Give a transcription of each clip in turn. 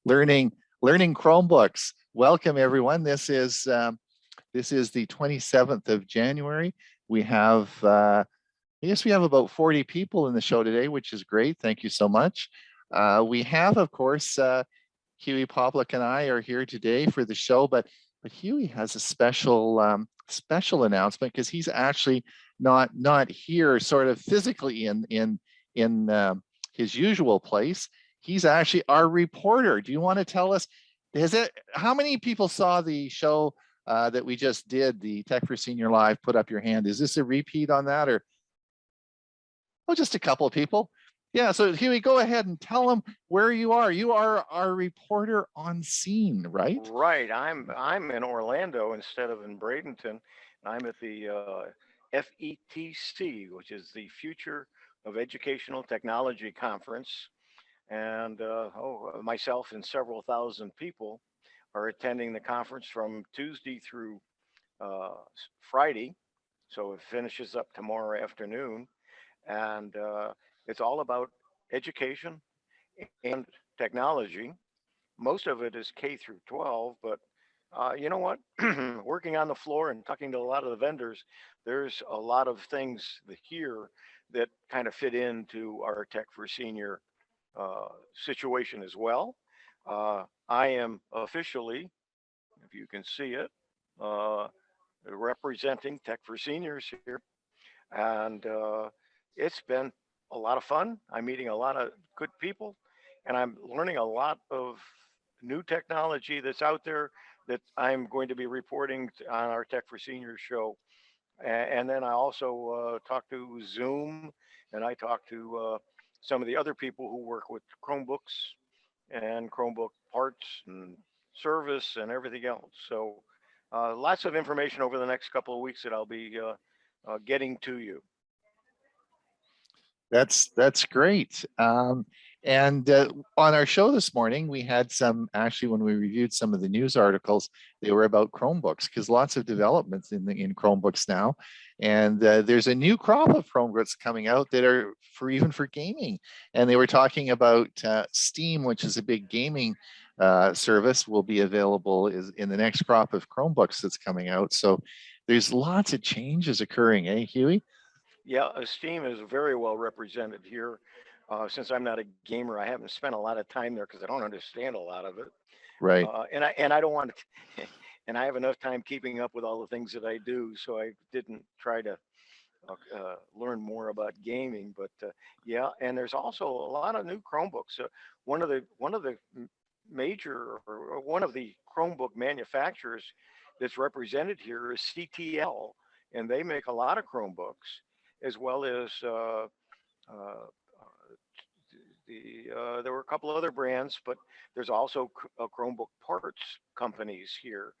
learning Chromebooks. Welcome everyone. This is the 27th of January. We have I guess we have about 40 people in the show today, which is great. Thank you so much. We have, of course, Hewie, Poplock, and I are here today for the show, but Hewie has a special special announcement because he's actually not here, sort of physically in his usual place. He's actually our reporter. Do you want to tell us? How many people saw the show that we just did, the Tech for Senior Live? Put up your hand. Is this a repeat on that, or just a couple of people? Yeah, so Hewie, go ahead and tell them where you are. You are our reporter on scene, right? Right. I'm in Orlando instead of in Bradenton. I'm at the FETC, which is the Future of Educational Technology Conference. And myself and several thousand people are attending the conference from Tuesday through Friday. So it finishes up tomorrow afternoon. And it's all about education and technology. Most of it is K through 12, but you know what? Working on the floor and talking to a lot of the vendors, there's a lot of things here that kind of fit into our Tech for Senior situation as well. I am officially, if you can see it, representing Tech for Seniors here. And it's been a lot of fun. I'm meeting a lot of good people, and I'm learning a lot of new technology that's out there that I'm going to be reporting on our Tech for Seniors show. And then I also talk to Zoom, and I talk to some of the other people who work with Chromebooks and Chromebook parts and service and everything else. So lots of information over the next couple of weeks that I'll be getting to you. That's great. And on our show this morning, we had actually, when we reviewed some of the news articles, they were about Chromebooks, because lots of developments in Chromebooks now. And there's a new crop of Chromebooks coming out that are even for gaming. And they were talking about Steam, which is a big gaming service, will be available in the next crop of Chromebooks that's coming out. So there's lots of changes occurring, eh, Hewie? Yeah, Steam is very well represented here. Since I'm not a gamer, I haven't spent a lot of time there because I don't understand a lot of it. Right. And I don't want to, and I have enough time keeping up with all the things that I do, so I didn't try to learn more about gaming. But yeah, and there's also a lot of new Chromebooks. One of the major, or one of the Chromebook manufacturers that's represented here is CTL, and they make a lot of Chromebooks, as well as there were a couple other brands, but there's also Chromebook parts companies here.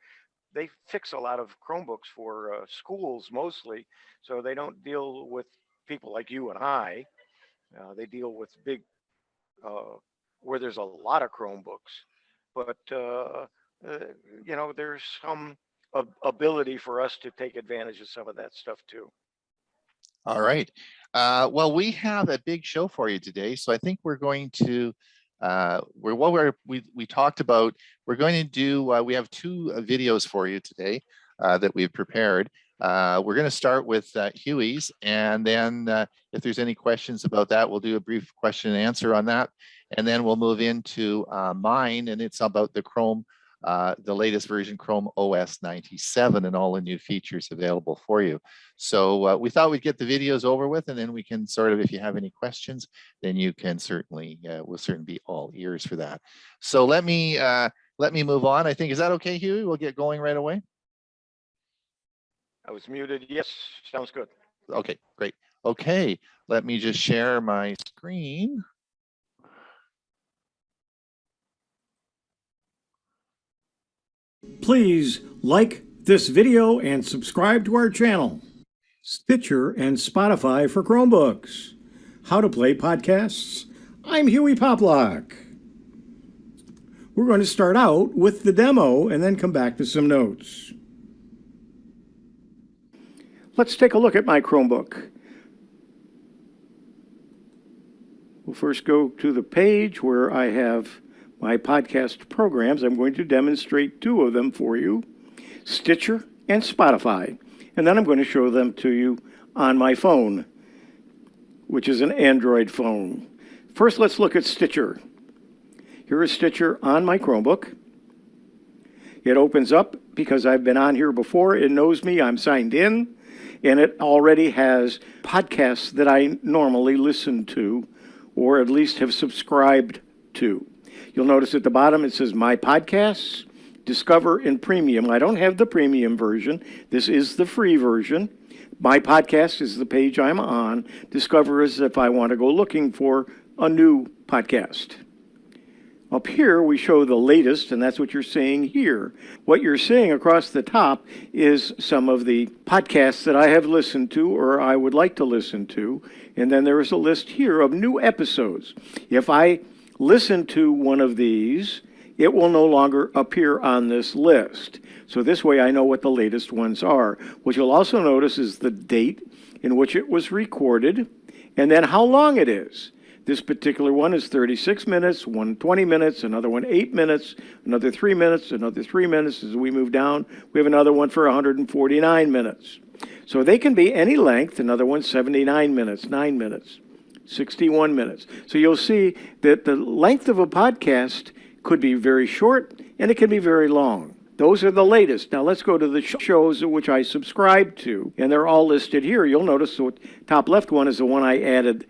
They fix a lot of Chromebooks for schools mostly, so they don't deal with people like you and I. They deal with big, where there's a lot of Chromebooks, but there's some ability for us to take advantage of some of that stuff too. All right. Well, we have a big show for you today, so I think we're going to we talked about. We're going to do. We have two videos for you today that we've prepared. We're going to start with Hewie's, and then if there's any questions about that, we'll do a brief question and answer on that, and then we'll move into mine, and it's about the the latest version, Chrome OS 97, and all the new features available for you. So we thought we'd get the videos over with, and then we can sort of, if you have any questions, then you can certainly, we'll certainly be all ears for that. So let me move on. I think, is that okay, Hewie? We'll get going right away. I was muted. Yes, sounds good. Okay, great. Okay, let me just share my screen. Please like this video and subscribe to our channel. Stitcher and Spotify for Chromebooks. How to play podcasts. I'm Hewie Poplock. We're going to start out with the demo and then come back to some notes. Let's take a look at my Chromebook. We'll first go to the page where I have my podcast programs. I'm going to demonstrate two of them for you, Stitcher and Spotify. And then I'm going to show them to you on my phone, which is an Android phone. First, let's look at Stitcher. Here is Stitcher on my Chromebook. It opens up because I've been on here before. It knows me. I'm signed in. And it already has podcasts that I normally listen to, or at least have subscribed to. You'll notice at the bottom it says My Podcasts, Discover in Premium. I don't have the premium version. This is the free version. My Podcast is the page I'm on. Discover is if I want to go looking for a new podcast. Up here, we show the latest, and that's what you're seeing here. What you're seeing across the top is some of the podcasts that I have listened to or I would like to listen to. And then there is a list here of new episodes. If I listen to one of these, it will no longer appear on this list. So this way I know what the latest ones are. What you'll also notice is the date in which it was recorded and then how long it is. This particular one is 36 minutes, one 20 minutes, another one 8 minutes, another 3 minutes, another 3 minutes. As we move down, we have another one for 149 minutes. So they can be any length, another one 79 minutes, 9 minutes, 61 minutes. So you'll see that the length of a podcast could be very short and it can be very long. Those are the latest. Now let's go to the shows which I subscribe to, and they're all listed here. You'll notice the top left one is the one I added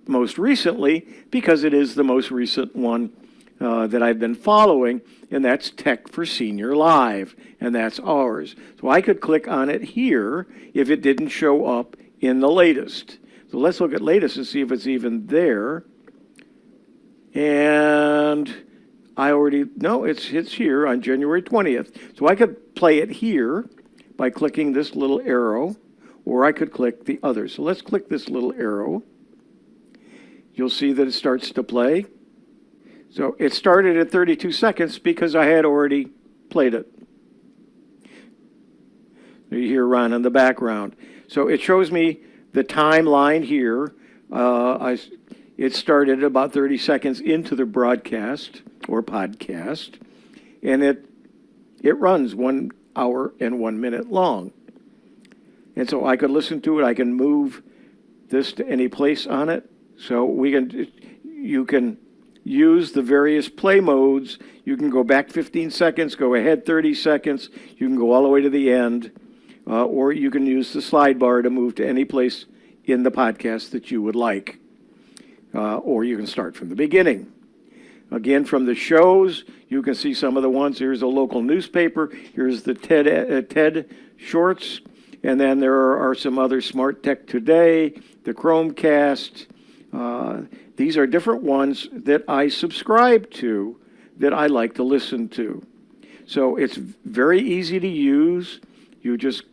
most recently because it is the most recent one that I've been following, and that's Tech for Senior Live, and that's ours. So I could click on it here if it didn't show up in the latest. So let's look at latest and see if it's even there. And I already know it's here on January 20th. So I could play it here by clicking this little arrow, or I could click the other. So let's click this little arrow. You'll see that it starts to play. So it started at 32 seconds because I had already played it. You hear Ron in the background. So it shows me the timeline here. It started about 30 seconds into the broadcast or podcast, and it runs 1 hour and 1 minute long. And so I could listen to it. I can move this to any place on it. So you can use the various play modes. You can go back 15 seconds, go ahead 30 seconds. You can go all the way to the end, or you can use the slide bar to move to any place in the podcast that you would like. Or you can start from the beginning. Again, from the shows, you can see some of the ones. Here's a local newspaper. Here's the TED Shorts. And then there are some other Smart Tech Today, the Chromecast. These are different ones that I subscribe to that I like to listen to. So it's very easy to use. You just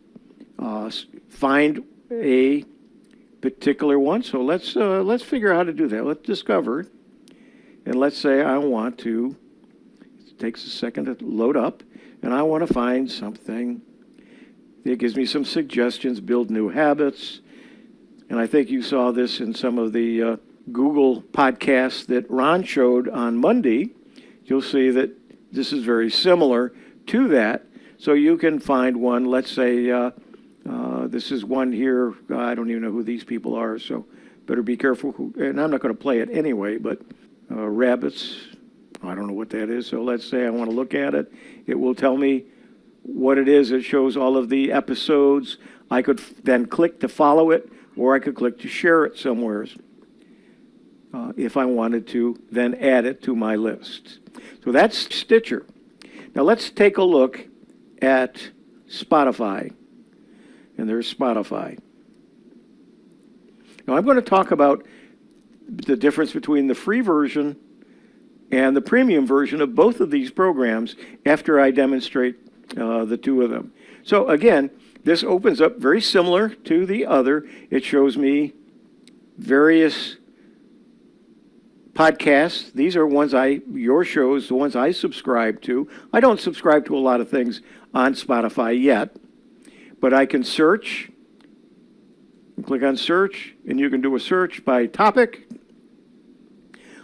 find a particular one. So let's figure out how to do that. Let's discover. And let's say I want to, it takes a second to load up, and I want to find something that gives me some suggestions, build new habits. And I think you saw this in some of the Google podcasts that Ron showed on Monday. You'll see that this is very similar to that. So you can find one, let's say this is one here. I don't even know who these people are, so better be careful. And I'm not going to play it anyway, but rabbits, I don't know what that is. So let's say I want to look at it. It will tell me what it is. It shows all of the episodes. I could then click to follow it, or I could click to share it somewhere if I wanted to then add it to my list. So that's Stitcher. Now let's take a look at Spotify. And there's Spotify. Now I'm going to talk about the difference between the free version and the premium version of both of these programs after I demonstrate the two of them. So again, this opens up very similar to the other. It shows me various podcasts. These are ones your shows, the ones I subscribe to. I don't subscribe to a lot of things on Spotify yet, but I can search. Click on search, and you can do a search by topic.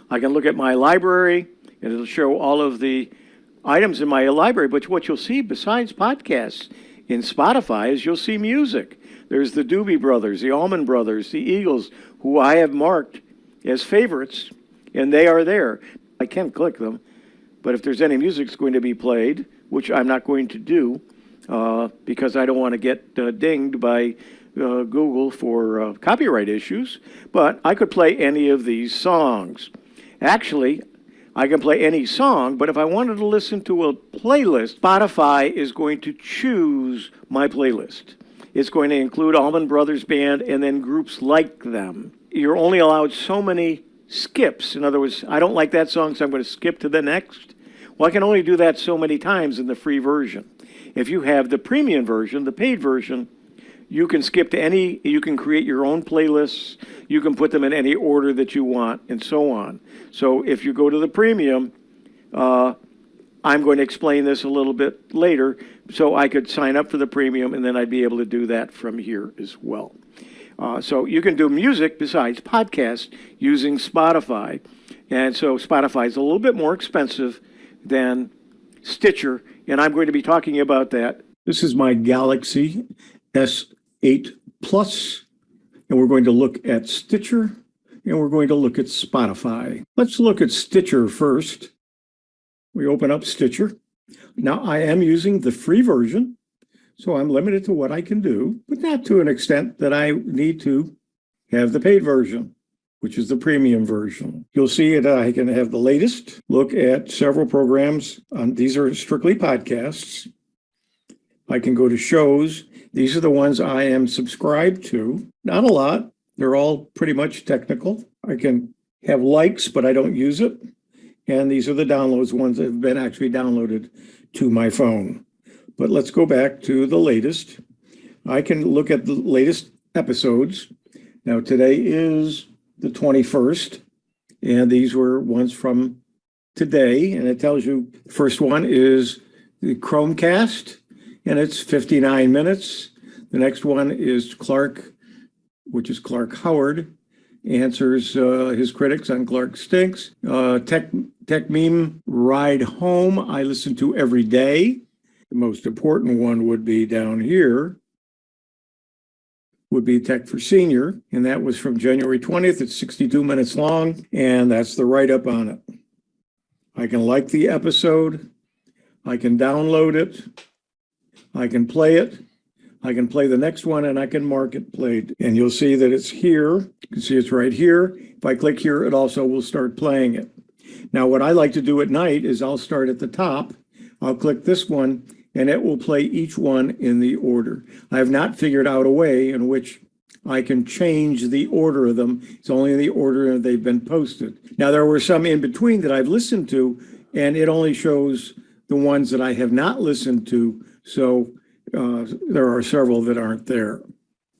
I can look at my library, and it'll show all of the items in my library. But what you'll see besides podcasts in Spotify is you'll see music. There's the Doobie Brothers, the Allman Brothers, the Eagles, who I have marked as favorites, and they are there. I can click them, but if there's any music that's going to be played, which I'm not going to do because I don't want to get dinged by Google for copyright issues, but I could play any of these songs. Actually, I can play any song, but if I wanted to listen to a playlist, Spotify is going to choose my playlist. It's going to include Allman Brothers Band and then groups like them. You're only allowed so many skips. In other words, I don't like that song, so I'm going to skip to the next. Well, I can only do that so many times in the free version. If you have the premium version, the paid version, you can skip to any, you can create your own playlists, you can put them in any order that you want, and so on. So if you go to the premium, I'm going to explain this a little bit later, so I could sign up for the premium, and then I'd be able to do that from here as well. So you can do music besides podcasts using Spotify. And so Spotify is a little bit more expensive than Stitcher, and I'm going to be talking about that. This is my Galaxy S8 Plus, and we're going to look at Stitcher, and we're going to look at Spotify. Let's look at Stitcher first. We open up Stitcher. Now, I am using the free version, so I'm limited to what I can do, but not to an extent that I need to have the paid version, which is the premium version. You'll see that I can have the latest, look at several programs. These are strictly podcasts. I can go to shows. These are the ones I am subscribed to. Not a lot. They're all pretty much technical. I can have likes, but I don't use it. And these are the downloads, ones that have been actually downloaded to my phone. But let's go back to the latest. I can look at the latest episodes. Now, today is the 21st, and these were ones from today. And it tells you the first one is the Chromecast, and it's 59 minutes. The next one is Clark, which is Clark Howard, answers his critics on Clark Stinks. Tech Meme Ride Home, I listen to every day. The most important one would be down here, would be Tech for Senior, and that was from January 20th. It's 62 minutes long, and that's the write-up on it. I can like the episode. I can download it. I can play it. I can play the next one, and I can mark it played. And you'll see that it's here. You can see it's right here. If I click here, it also will start playing it. Now, what I like to do at night is I'll start at the top. I'll click this one, and it will play each one in the order. I have not figured out a way in which I can change the order of them. It's only in the order they've been posted. Now, there were some in between that I've listened to, and it only shows the ones that I have not listened to. So there are several that aren't there.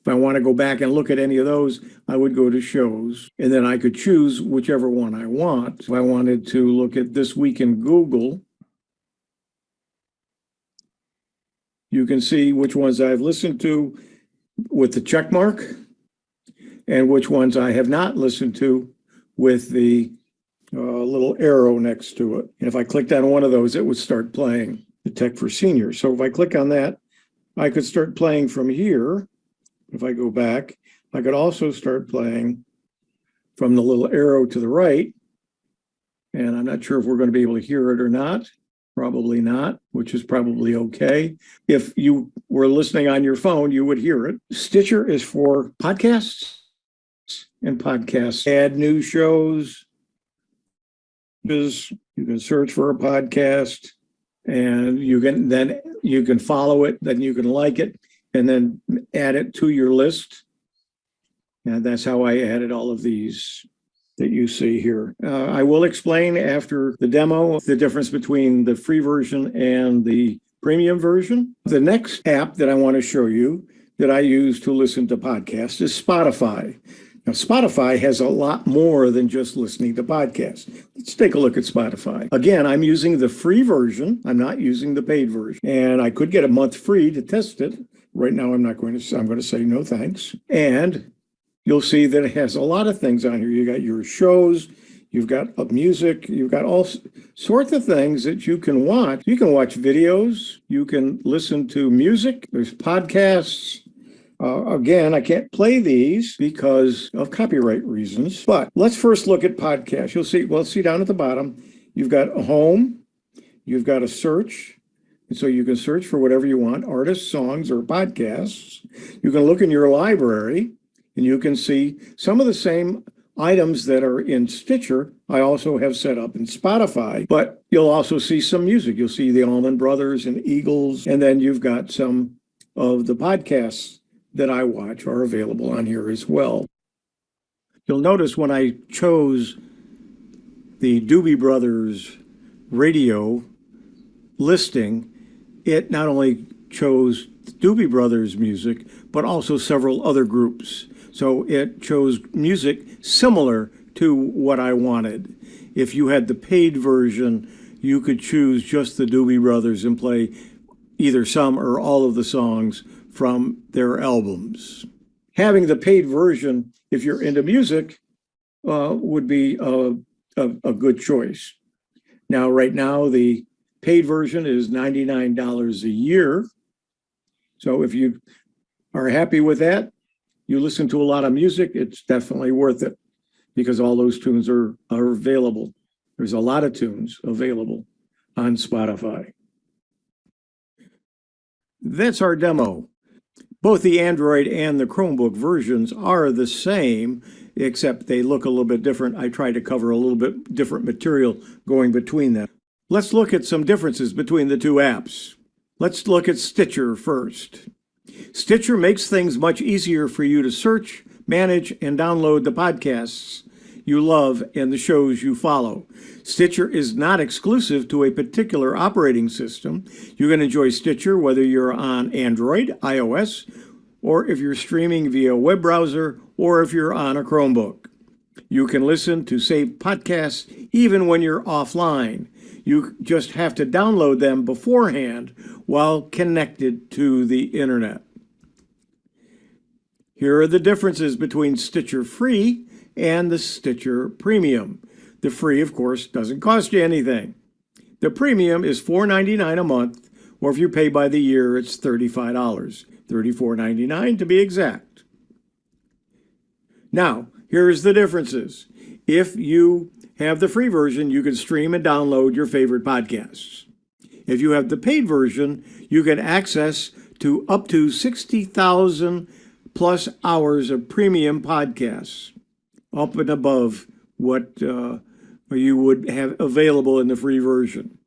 If I want to go back and look at any of those, I would go to shows, and then I could choose whichever one I want. If I wanted to look at This Week in Google, you can see which ones I've listened to with the check mark and which ones I have not listened to with the little arrow next to it. And if I clicked on one of those, it would start playing the Tech for Seniors. So if I click on that, I could start playing from here. If I go back, I could also start playing from the little arrow to the right. And I'm not sure if we're going to be able to hear it or not. Probably not, which is probably okay. If you were listening on your phone, you would hear it. Stitcher is for podcasts and podcasts. Add new shows. You can search for a podcast and you can follow it, then you can like it, and then add it to your list. And that's how I added all of these that you see here. I will explain after the demo the difference between the free version and the premium version. The next app that I want to show you that I use to listen to podcasts is Spotify. Now, Spotify has a lot more than just listening to podcasts. Let's take a look at Spotify. Again, I'm using the free version. I'm not using the paid version. And I could get a month free to test it. Right now, I'm going to say no thanks. And you'll see that it has a lot of things on here. You got your shows, You've got music, you've got all sorts of things that you can watch. You can watch videos, you can listen to music, there's podcasts. Again, I can't play these because of copyright reasons, but let's first look at podcasts. You'll see, well, see down at the bottom, you've got a home, you've got a search. And so you can search for whatever you want, artists, songs, or podcasts. You can look in your library and you can see some of the same items that are in Stitcher. I also have set up in Spotify, but you'll also see some music. You'll see the Allman Brothers and Eagles, and then you've got some of the podcasts that I watch are available on here as well. You'll notice when I chose the Doobie Brothers radio listing, it not only chose Doobie Brothers music, but also several other groups. So it chose music similar to what I wanted. If you had the paid version, you could choose just the Doobie Brothers and play either some or all of the songs from their albums. Having the paid version, if you're into music, would be a good choice. Now, right now, the paid version is $99 a year. So if you are happy with that, you listen to a lot of music, it's definitely worth it because all those tunes are available. There's a lot of tunes available on Spotify. That's our demo. Both the Android and the Chromebook versions are the same, except they look a little bit different. I try to cover a little bit different material going between them. Let's look at some differences between the two apps. Let's look at Stitcher first. Stitcher makes things much easier for you to search, manage, and download the podcasts you love and the shows you follow. Stitcher is not exclusive to a particular operating system. You can enjoy Stitcher whether you're on Android, iOS, or if you're streaming via a web browser, or if you're on a Chromebook. You can listen to saved podcasts even when you're offline. You just have to download them beforehand while connected to the internet. Here are the differences between Stitcher Free and the Stitcher Premium. The free, of course, doesn't cost you anything. The premium is $4.99 a month, or if you pay by the year, it's $35, $34.99 to be exact. Now, here's the differences. If you have the free version, you can stream and download your favorite podcasts. If you have the paid version, you can access to up to 60,000 plus hours of premium podcasts, up and above what you would have available in the free version.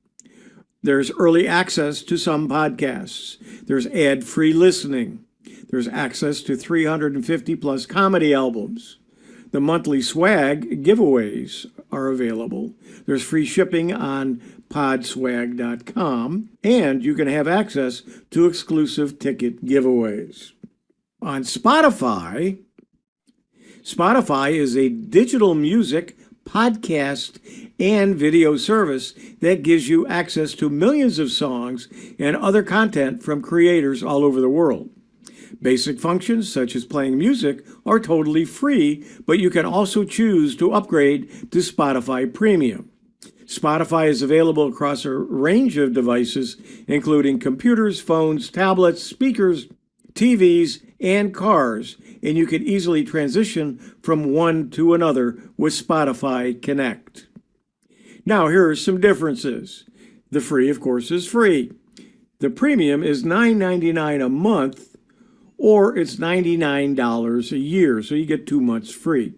There's early access to some podcasts. There's ad-free listening. There's access to 350 plus comedy albums. The monthly swag giveaways are available. There's free shipping on podswag.com, and you can have access to exclusive ticket giveaways. On Spotify, Spotify is a digital music, podcast, and video service that gives you access to millions of songs and other content from creators all over the world. Basic functions such as playing music are totally free, but you can also choose to upgrade to Spotify Premium. Spotify is available across a range of devices, including computers, phones, tablets, speakers, TVs, and cars, and you can easily transition from one to another with Spotify Connect. Now, here are some differences. The free, of course, is free. The premium is $9.99 a month, or it's $99 a year, so you get 2 months free.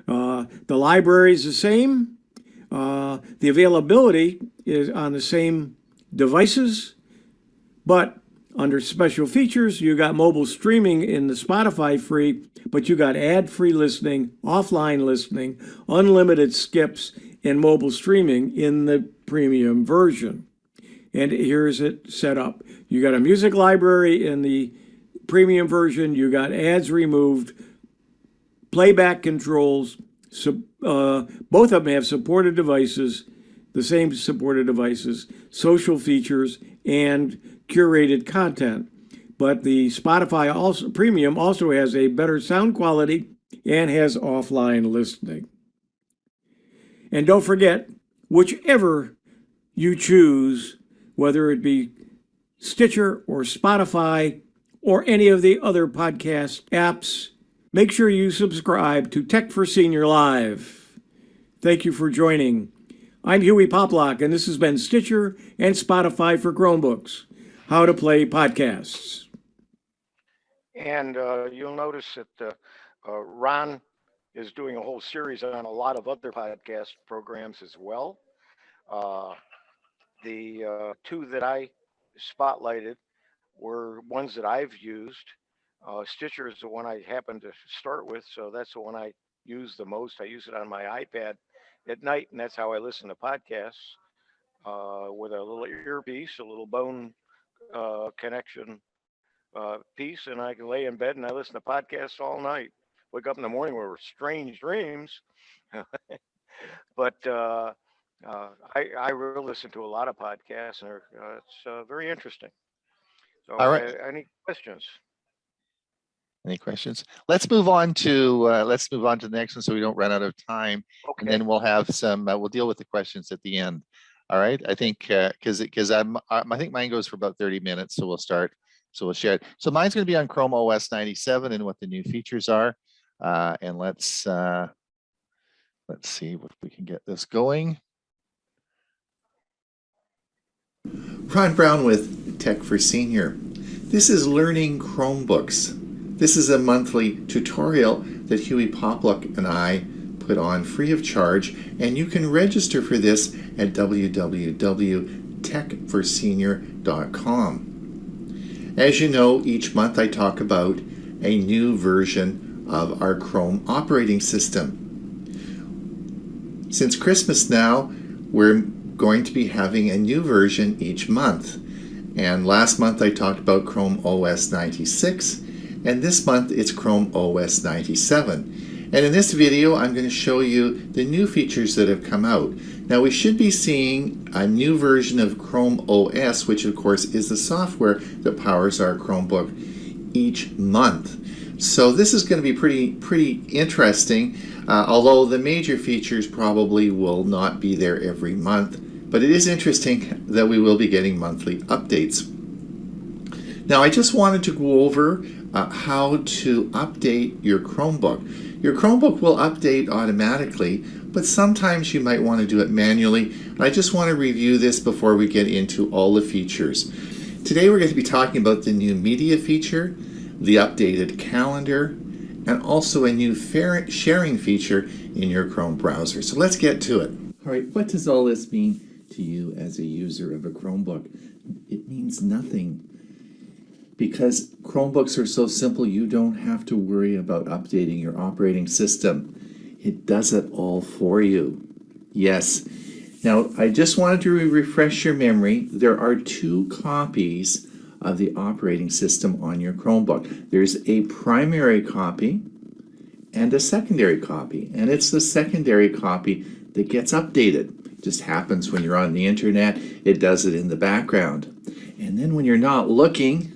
The library is the same. The availability is on the same devices, but under special features, you got mobile streaming in the Spotify free, but you got ad-free listening, offline listening, unlimited skips, and mobile streaming in the premium version. And here's it set up. You got a music library in the premium version. You got ads removed, playback controls. Both of them have supported devices, the same supported devices, social features, and curated content. But the Spotify Premium also has a better sound quality and has offline listening. And don't forget, whichever you choose, whether it be Stitcher or Spotify or any of the other podcast apps, make sure you subscribe to Tech for Senior Live. Thank you for joining. I'm Hewie Poplock, and this has been Stitcher and Spotify for Chromebooks, How to Play Podcasts. And you'll notice that Ron is doing a whole series on a lot of other podcast programs as well. The two that I spotlighted were ones that I've used. Stitcher is the one I happened to start with, so that's the one I use the most. I use it on my iPad at night, and that's how I listen to podcasts with a little earpiece, a little bone connection piece, and I can lay in bed and I listen to podcasts all night. Wake up in the morning with strange dreams, but I really listen to a lot of podcasts, and it's very interesting. So, All right. Any questions? Any questions? Let's move on to the next one so we don't run out of time. Okay. And then we'll have some. We'll deal with the questions at the end. All right. I think because I think mine goes for about 30 minutes, so we'll start. So we'll share it. So mine's going to be on Chrome OS 97 and what the new features are. And let's see if we can get this going. Ron Brown with Tech for Senior. This is Learning Chromebooks. This is a monthly tutorial that Hewie Poplock and I put on free of charge, and you can register for this at www.techforsenior.com. As you know, each month I talk about a new version of our Chrome operating system. Since Christmas now, we're going to be having a new version each month. And last month I talked about Chrome OS 96, and this month it's Chrome OS 97. And in this video I'm going to show you the new features that have come out. Now we should be seeing a new version of Chrome OS, which of course is the software that powers our Chromebook, each month. So this is going to be pretty interesting, although the major features probably will not be there every month. But it is interesting that we will be getting monthly updates. Now I just wanted to go over how to update your Chromebook. Your Chromebook will update automatically, but sometimes you might want to do it manually. I just want to review this before we get into all the features. Today we're going to be talking about the new media feature, the updated calendar, and also a new sharing feature in your Chrome browser. So let's get to it. All right, what does all this mean to you as a user of a Chromebook? It means nothing. Because Chromebooks are so simple, you don't have to worry about updating your operating system. It does it all for you. Yes. Now, I just wanted to refresh your memory. There are two copies of the operating system on your Chromebook. There's a primary copy and a secondary copy. And it's the secondary copy that gets updated. It just happens when you're on the internet. It does it in the background. And then when you're not looking,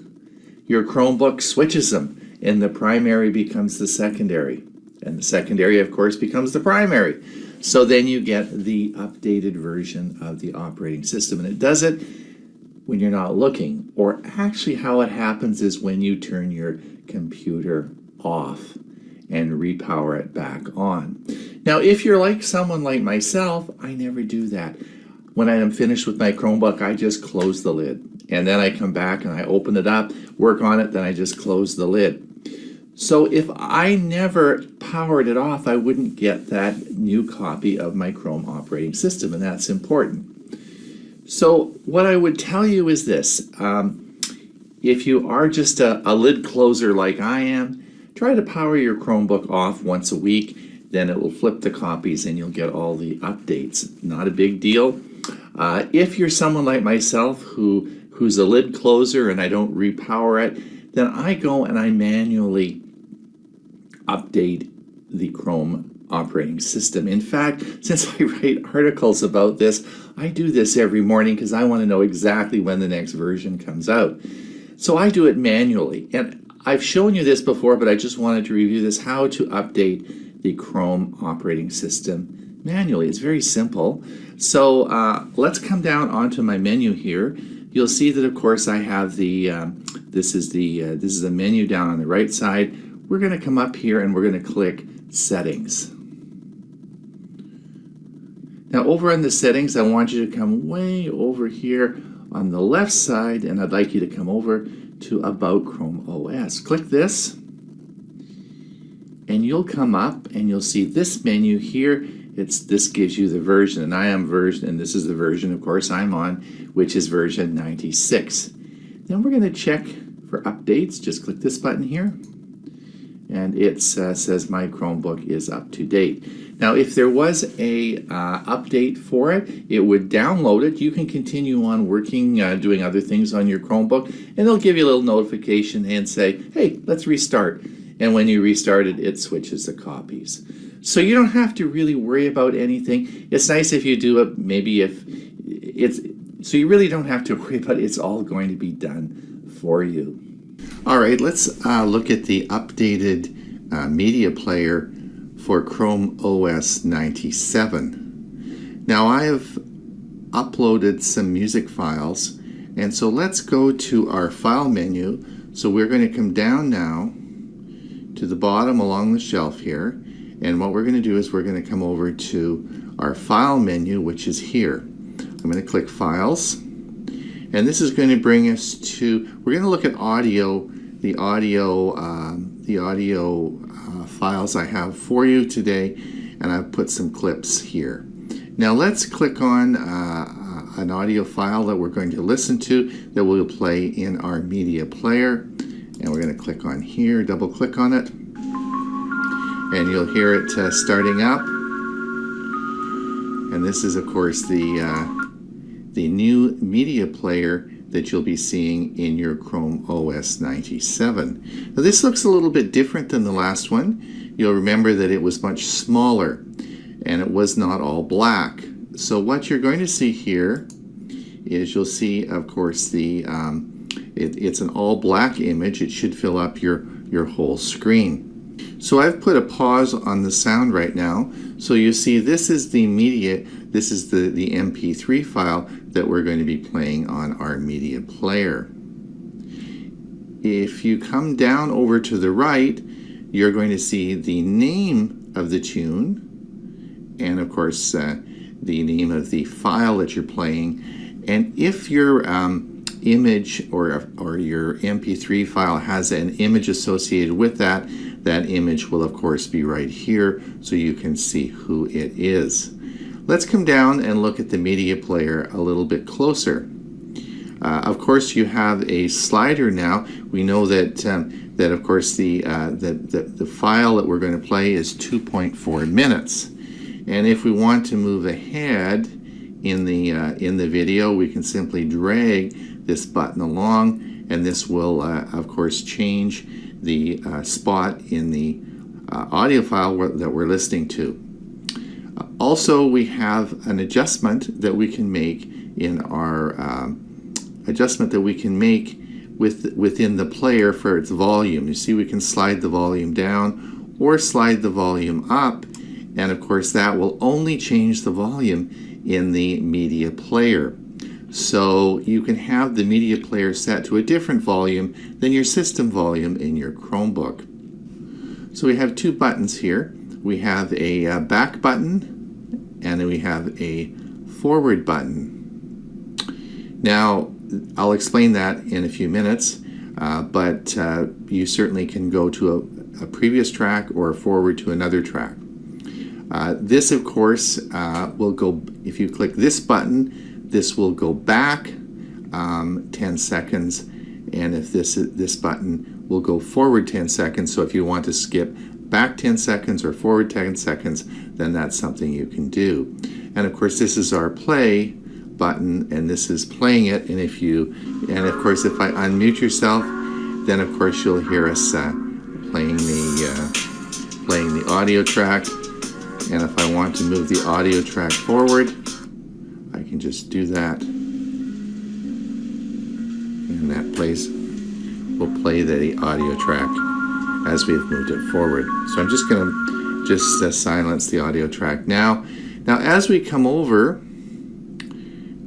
your Chromebook switches them, and the primary becomes the secondary. And the secondary, of course, becomes the primary. So then you get the updated version of the operating system. And it does it when you're not looking. Or actually how it happens is when you turn your computer off and repower it back on. Now, if you're like someone like myself, I never do that. When I am finished with my Chromebook, I just close the lid. And then I come back and I open it up, work on it, then I just close the lid. So if I never powered it off, I wouldn't get that new copy of my Chrome operating system, and that's important. So what I would tell you is this. If you are just a lid closer like I am, try to power your Chromebook off once a week. Then it will flip the copies and you'll get all the updates. Not a big deal. If you're someone like myself who's a lid closer and I don't repower it, then I go and I manually update the Chrome operating system. In fact, since I write articles about this, I do this every morning because I want to know exactly when the next version comes out. So I do it manually. And I've shown you this before, but I just wanted to review this, how to update the Chrome operating system manually. It's very simple. So let's come down onto my menu here. You'll see that, of course, I have the this is the menu down on the right side. We're going to come up here and we're going to click Settings. Now over on the settings, I want you to come way over here on the left side, and I'd like you to come over to About Chrome OS. Click this, and you'll come up and you'll see this menu here. This gives you the version, and this is the version, of course, I'm on, which is version 96. Then we're going to check for updates. Just click this button here, and it says my Chromebook is up to date. Now, if there was a update for it, it would download it. You can continue on working, doing other things on your Chromebook, and they'll give you a little notification and say, hey, let's restart. And when you restart it, it switches the copies. So you don't have to really worry about anything. It's nice if you do it, maybe if it's, so you really don't have to worry about it. It's all going to be done for you. All right, let's look at the updated media player for Chrome OS 97. Now I have uploaded some music files, and so let's go to our file menu. So we're going to come down now to the bottom along the shelf here, and what we're going to do is we're going to come over to our file menu, which is here. I'm going to click Files, and this is going to bring us to, we're going to look at audio, the audio files I have for you today, and I've put some clips here. Now let's click on an audio file that we're going to listen to that will play in our media player, and we're going to click on here, double click on it, and you'll hear it starting up. And this is, of course, the new media player that you'll be seeing in your Chrome OS 97. Now this looks a little bit different than the last one. You'll remember that it was much smaller and it was not all black. So what you're going to see here is you'll see, of course, it's an all black image. It should fill up your whole screen. So I've put a pause on the sound right now. So you see this is the media, this is the MP3 file that we're going to be playing on our media player. If you come down over to the right, you're going to see the name of the tune and, of course, the name of the file that you're playing. And if your image or your MP3 file has an image associated with that, that image will, of course, be right here so you can see who it is. Let's come down and look at the media player a little bit closer. Of course, you have a slider now. We know that of course the file that we're going to play is 2.4 minutes, and if we want to move ahead in the video, we can simply drag this button along, and this will of course change the spot in the audio file that we're listening to. Also, we have an adjustment that we can make in our within the player for its volume. You see, we can slide the volume down or slide the volume up, and of course that will only change the volume in the media player. So you can have the media player set to a different volume than your system volume in your Chromebook. So we have two buttons here. We have a back button, and then we have a forward button. Now, I'll explain that in a few minutes, but you certainly can go to a previous track or forward to another track. This, of course, will go, if you click this button, this will go back 10 seconds, and if this button will go forward 10 seconds. So if you want to skip back 10 seconds or forward 10 seconds, then that's something you can do. And of course, this is our play button, and this is playing it. And of course, if I unmute yourself, then of course you'll hear us playing the audio track. And if I want to move the audio track forward, I can just do that, and that will play the audio track as we've moved it forward. So I'm just going to silence the audio track now. Now as we come over,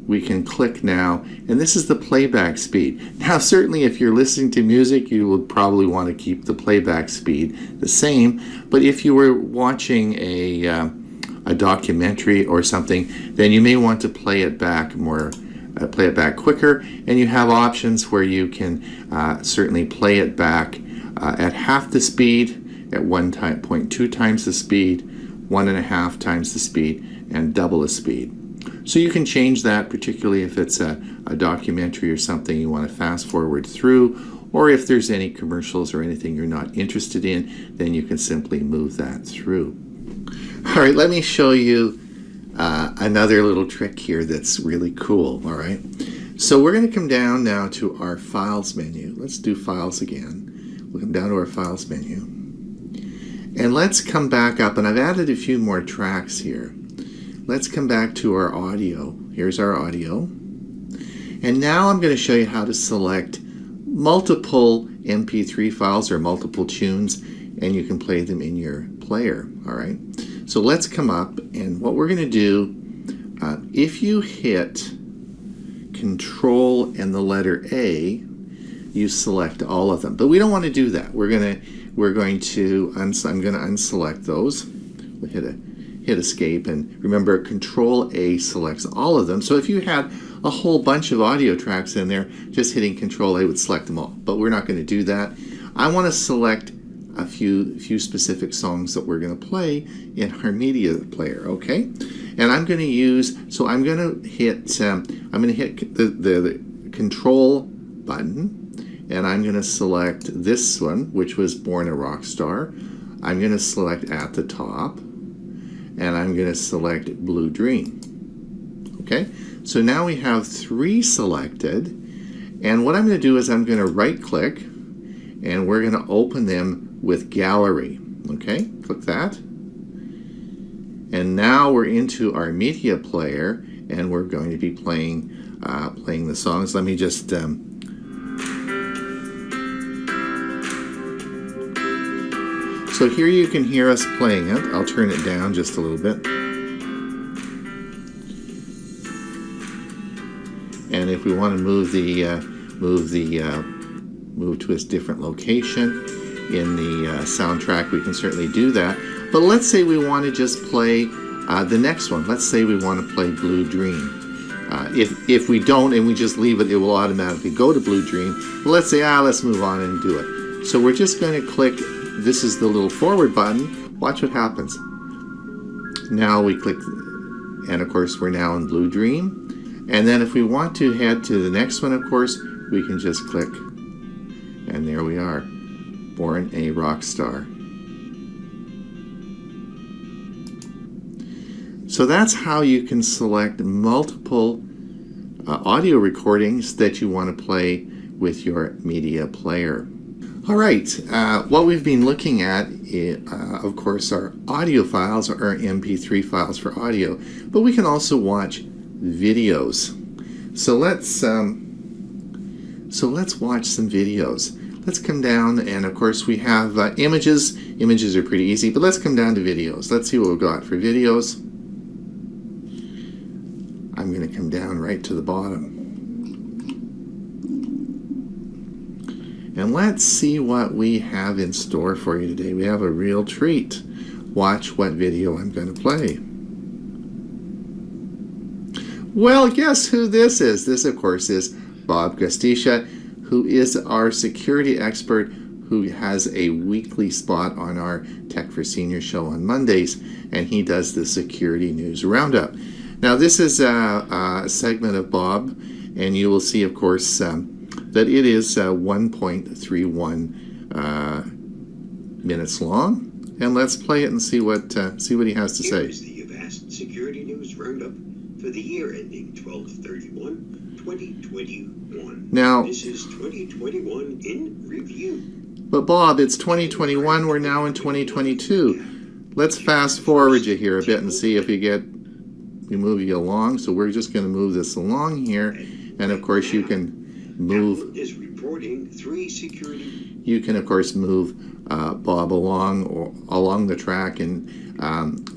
we can click now, and this is the playback speed. Now certainly if you're listening to music, you would probably want to keep the playback speed the same, but if you were watching a documentary or something, then you may want to play it back quicker, and you have options where you can certainly play it back at half the speed, at 1.2 times the speed, 1.5 times the speed, and double the speed. So you can change that, particularly if it's a documentary or something you want to fast forward through, or if there's any commercials or anything you're not interested in, then you can simply move that through. All right, let me show you another little trick here that's really cool, all right? So we're going to come down now to our Files menu. Let's do Files again. We'll come down to our Files menu. And let's come back up, and I've added a few more tracks here. Let's come back to our audio. Here's our audio. And now I'm going to show you how to select multiple MP3 files or multiple tunes, and you can play them in your player, all right? So let's come up, and what we're going to do, if you hit Control and the letter A, you select all of them. But we don't want to do that. I'm going to unselect those. We'll hit Escape, and remember Control A selects all of them. So if you had a whole bunch of audio tracks in there, just hitting Control A would select them all. But we're not going to do that. I want to select a few specific songs that we're going to play in our media player, okay? And I'm going to use, so I'm going to hit the Control button, and I'm going to select this one, which was Born a Rock Star. I'm going to select At the Top, and I'm going to select Blue Dream. Okay, so now we have 3 selected, and what I'm going to do is I'm going to right click, and we're going to open them with Gallery. Okay, click that, and now we're into our media player, and we're going to be playing the songs. Let me just so here you can hear us playing it. I'll turn it down just a little bit. And if we want to move to a different location in the soundtrack, we can certainly do that. But let's say we want to just play the next one. Let's say we want to play Blue Dream. If we don't and we just leave it, it will automatically go to Blue Dream. But let's say, let's move on and do it. So we're just going to click. This is the little forward button. Watch what happens. Now we click, and of course we're now in Blue Dream. And then if we want to head to the next one, of course, we can just click, and there we are, Born a Rock Star. So that's how you can select multiple audio recordings that you want to play with your media player. All right, what we've been looking at, of course, are audio files or MP3 files for audio, but we can also watch videos. So let's watch some videos. Let's come down, and of course we have images. Images are pretty easy, but let's come down to videos. Let's see what we've got for videos. I'm going to come down right to the bottom. And let's see what we have in store for you today. We have a real treat. Watch what video I'm going to play. Well, guess who this is? This, of course, is Bob Gostisha, who is our security expert who has a weekly spot on our Tech for Seniors show on Mondays, and he does the Security News Roundup. Now, this is a segment of Bob, and you will see, of course, that it is 1.31 minutes long. And let's play it and see what he has to say. Here's the Avast Security News Roundup for the year ending 12/31/2021. Now, this is 2021 in review. But Bob, it's 2021. We're now in 2022. Let's fast forward you here a bit and see if we move you along. So we're just going to move this along here, and of course you can move. Is reporting 3 You can of course move Bob along the track and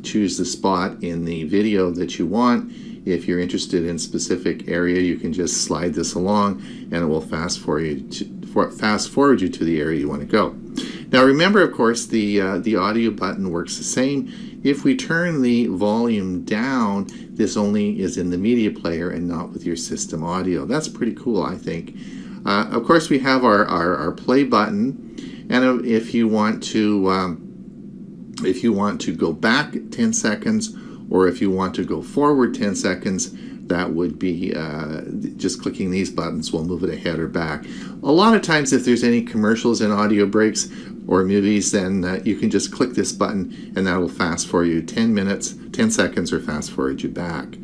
choose the spot in the video that you want. If you're interested in a specific area, you can just slide this along and it will fast forward you to the area you want to go. Now remember, of course, the audio button works the same. If we turn the volume down, this only is in the media player and not with your system audio. That's pretty cool, I think. Of course, we have our play button, and if you want to go back 10 seconds, or if you want to go forward 10 seconds, that would be just clicking these buttons will move it ahead or back. A lot of times if there's any commercials and audio breaks or movies, then you can just click this button and that will fast forward you 10 seconds, or fast forward you back.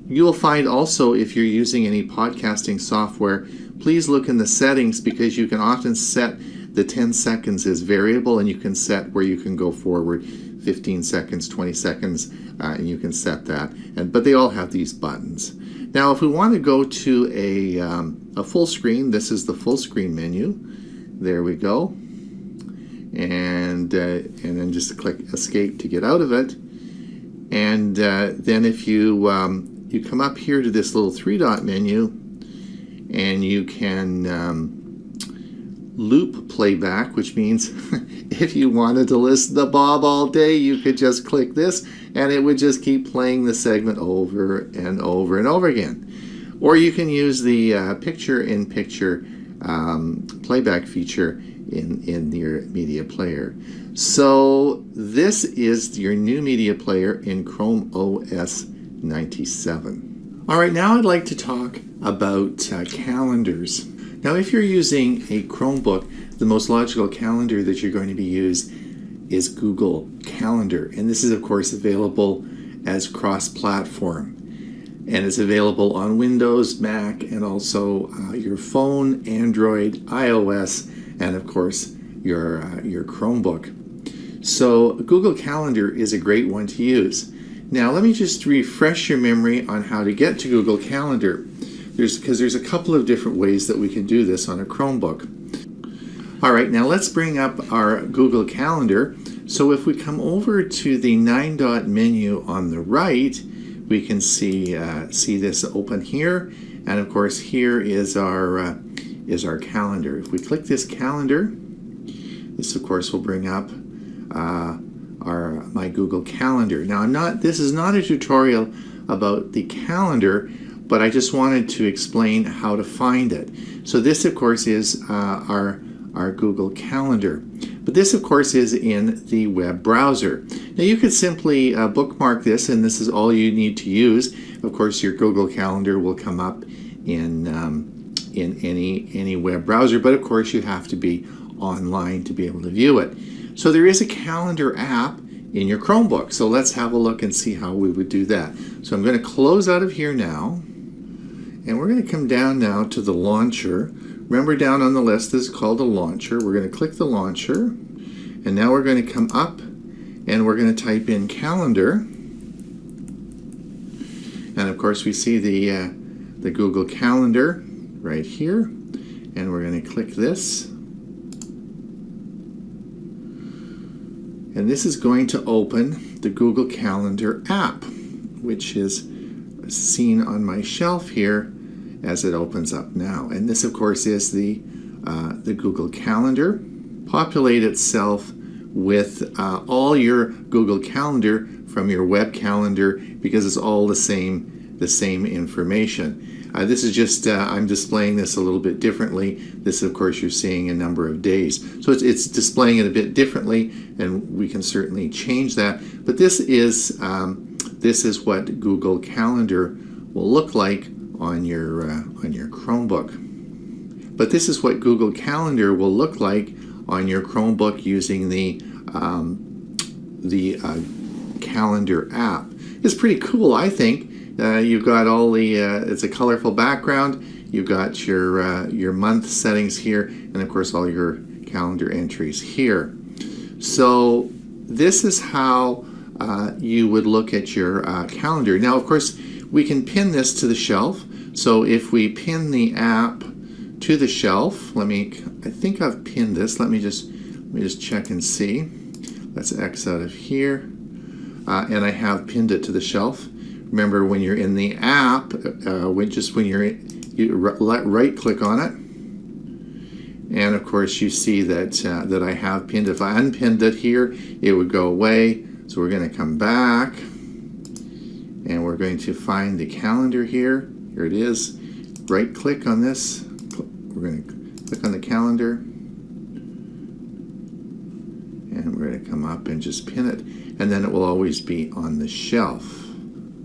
You will find also, if you're using any podcasting software, please look in the settings, because you can often set the 10 seconds as variable, and you can set where you can go forward 15 seconds, 20 seconds, and you can set that. But they all have these buttons. Now, if we want to go to a full screen, this is the full screen menu. There we go. And then just click escape to get out of it. And then if you come up here to this little 3-dot menu, and you can loop playback, which means if you wanted to listen to Bob all day, you could just click this and it would just keep playing the segment over and over and over again. Or you can use the picture-in-picture playback feature in your media player. So this is your new media player in Chrome OS 97. All right, now I'd like to talk about calendars. Now, if you're using a Chromebook, the most logical calendar that you're going to be using is Google Calendar. And this is, of course, available as cross-platform. And it's available on Windows, Mac, and also your phone, Android, iOS, and, of course, your Chromebook. So Google Calendar is a great one to use. Now, let me just refresh your memory on how to get to Google Calendar. Because there's a couple of different ways that we can do this on a Chromebook. All right, now let's bring up our Google Calendar. So if we come over to the 9-dot menu on the right, we can see this open here, and of course here is our calendar. If we click this calendar, this of course will bring up my Google Calendar. Now this is not a tutorial about the calendar, but I just wanted to explain how to find it. So this, of course, is our Google Calendar. But this, of course, is in the web browser. Now you could simply bookmark this, and this is all you need to use. Of course, your Google Calendar will come up in any web browser, but of course you have to be online to be able to view it. So there is a calendar app in your Chromebook. So let's have a look and see how we would do that. So I'm going to close out of here now. And we're going to come down now to the launcher. Remember, down on the list, this is called a launcher. We're going to click the launcher. And now we're going to come up and we're going to type in calendar. And of course, we see the Google Calendar right here. And we're going to click this. And this is going to open the Google Calendar app, which is seen on my shelf here as it opens up now. And this, of course, is the Google Calendar. Populate itself with all your Google Calendar from your web calendar, because it's all the same information. This is just, I'm displaying this a little bit differently. This, of course, you're seeing a number of days. So it's displaying it a bit differently, and we can certainly change that. But this is what Google Calendar will look like on your Chromebook. But this is what Google Calendar will look like on your Chromebook using the Calendar app. It's pretty cool, I think. You've got all the, it's a colorful background. You've got your month settings here, and of course all your calendar entries here. So this is how you would look at your calendar. Now, of course, we can pin this to the shelf. So if we pin the app to the shelf, I think I've pinned this. Let me just check and see. Let's X out of here. And I have pinned it to the shelf. Remember, when you're in the app, you right click on it. And of course you see that I have pinned. If I unpinned it here, it would go away. So we're going to come back and we're going to find the calendar here. Here it is. Right click on this. We're going to click on the calendar. And we're going to come up and just pin it. And then it will always be on the shelf.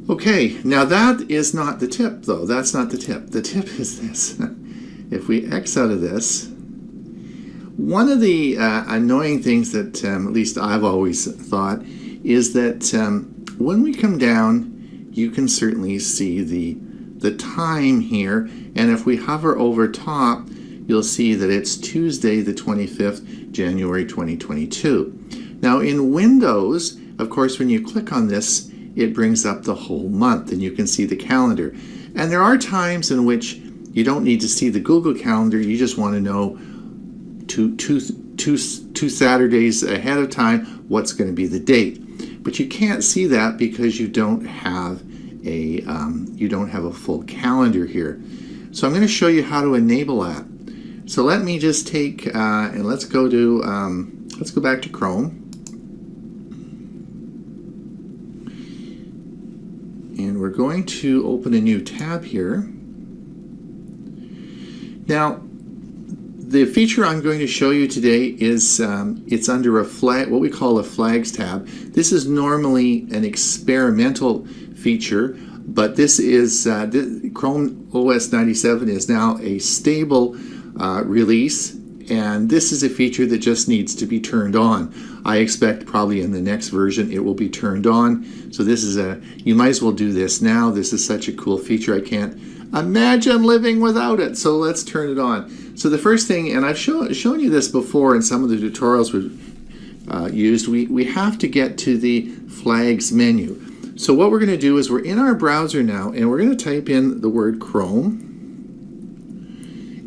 Okay, now that is not the tip though. That's not the tip. The tip is this. If we X out of this, one of the annoying things that at least I've always thought is that when we come down, you can certainly see the time here. And if we hover over top, you'll see that it's Tuesday, the 25th, January 2022. Now in Windows, of course, when you click on this, it brings up the whole month and you can see the calendar. And there are times in which you don't need to see the Google Calendar. You just want to know two Saturdays ahead of time what's going to be the date. But you can't see that because you don't have a full calendar here. So I'm going to show you how to enable that. So let me just take and let's go back to Chrome. And we're going to open a new tab here. Now, the feature I'm going to show you today is it's under a flag, what we call a flags tab. This is normally an experimental feature, but this is Chrome OS 97 is now a stable release, and this is a feature that just needs to be turned on. I expect probably in the next version it will be turned on. So this is you might as well do this now. This is such a cool feature. I can't imagine living without it. So let's turn it on. So the first thing, and I've shown you this before in some of the tutorials we've used, we have to get to the flags menu. So what we're going to do is we're in our browser now, and we're going to type in the word Chrome,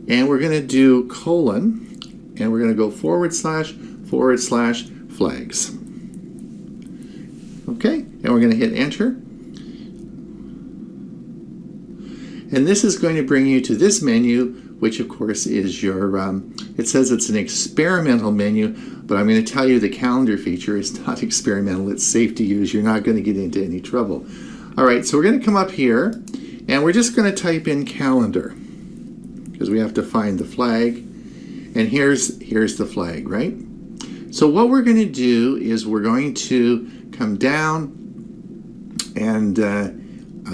and we're going to do colon, and we're going to go / flags. Okay, and we're going to hit enter. And this is going to bring you to this menu, which of course is your, it says it's an experimental menu, but I'm going to tell you the calendar feature is not experimental. It's safe to use. You're not going to get into any trouble. All right, so we're going to come up here, and we're just going to type in calendar, because we have to find the flag. And here's the flag, right? So what we're going to do is we're going to come down, and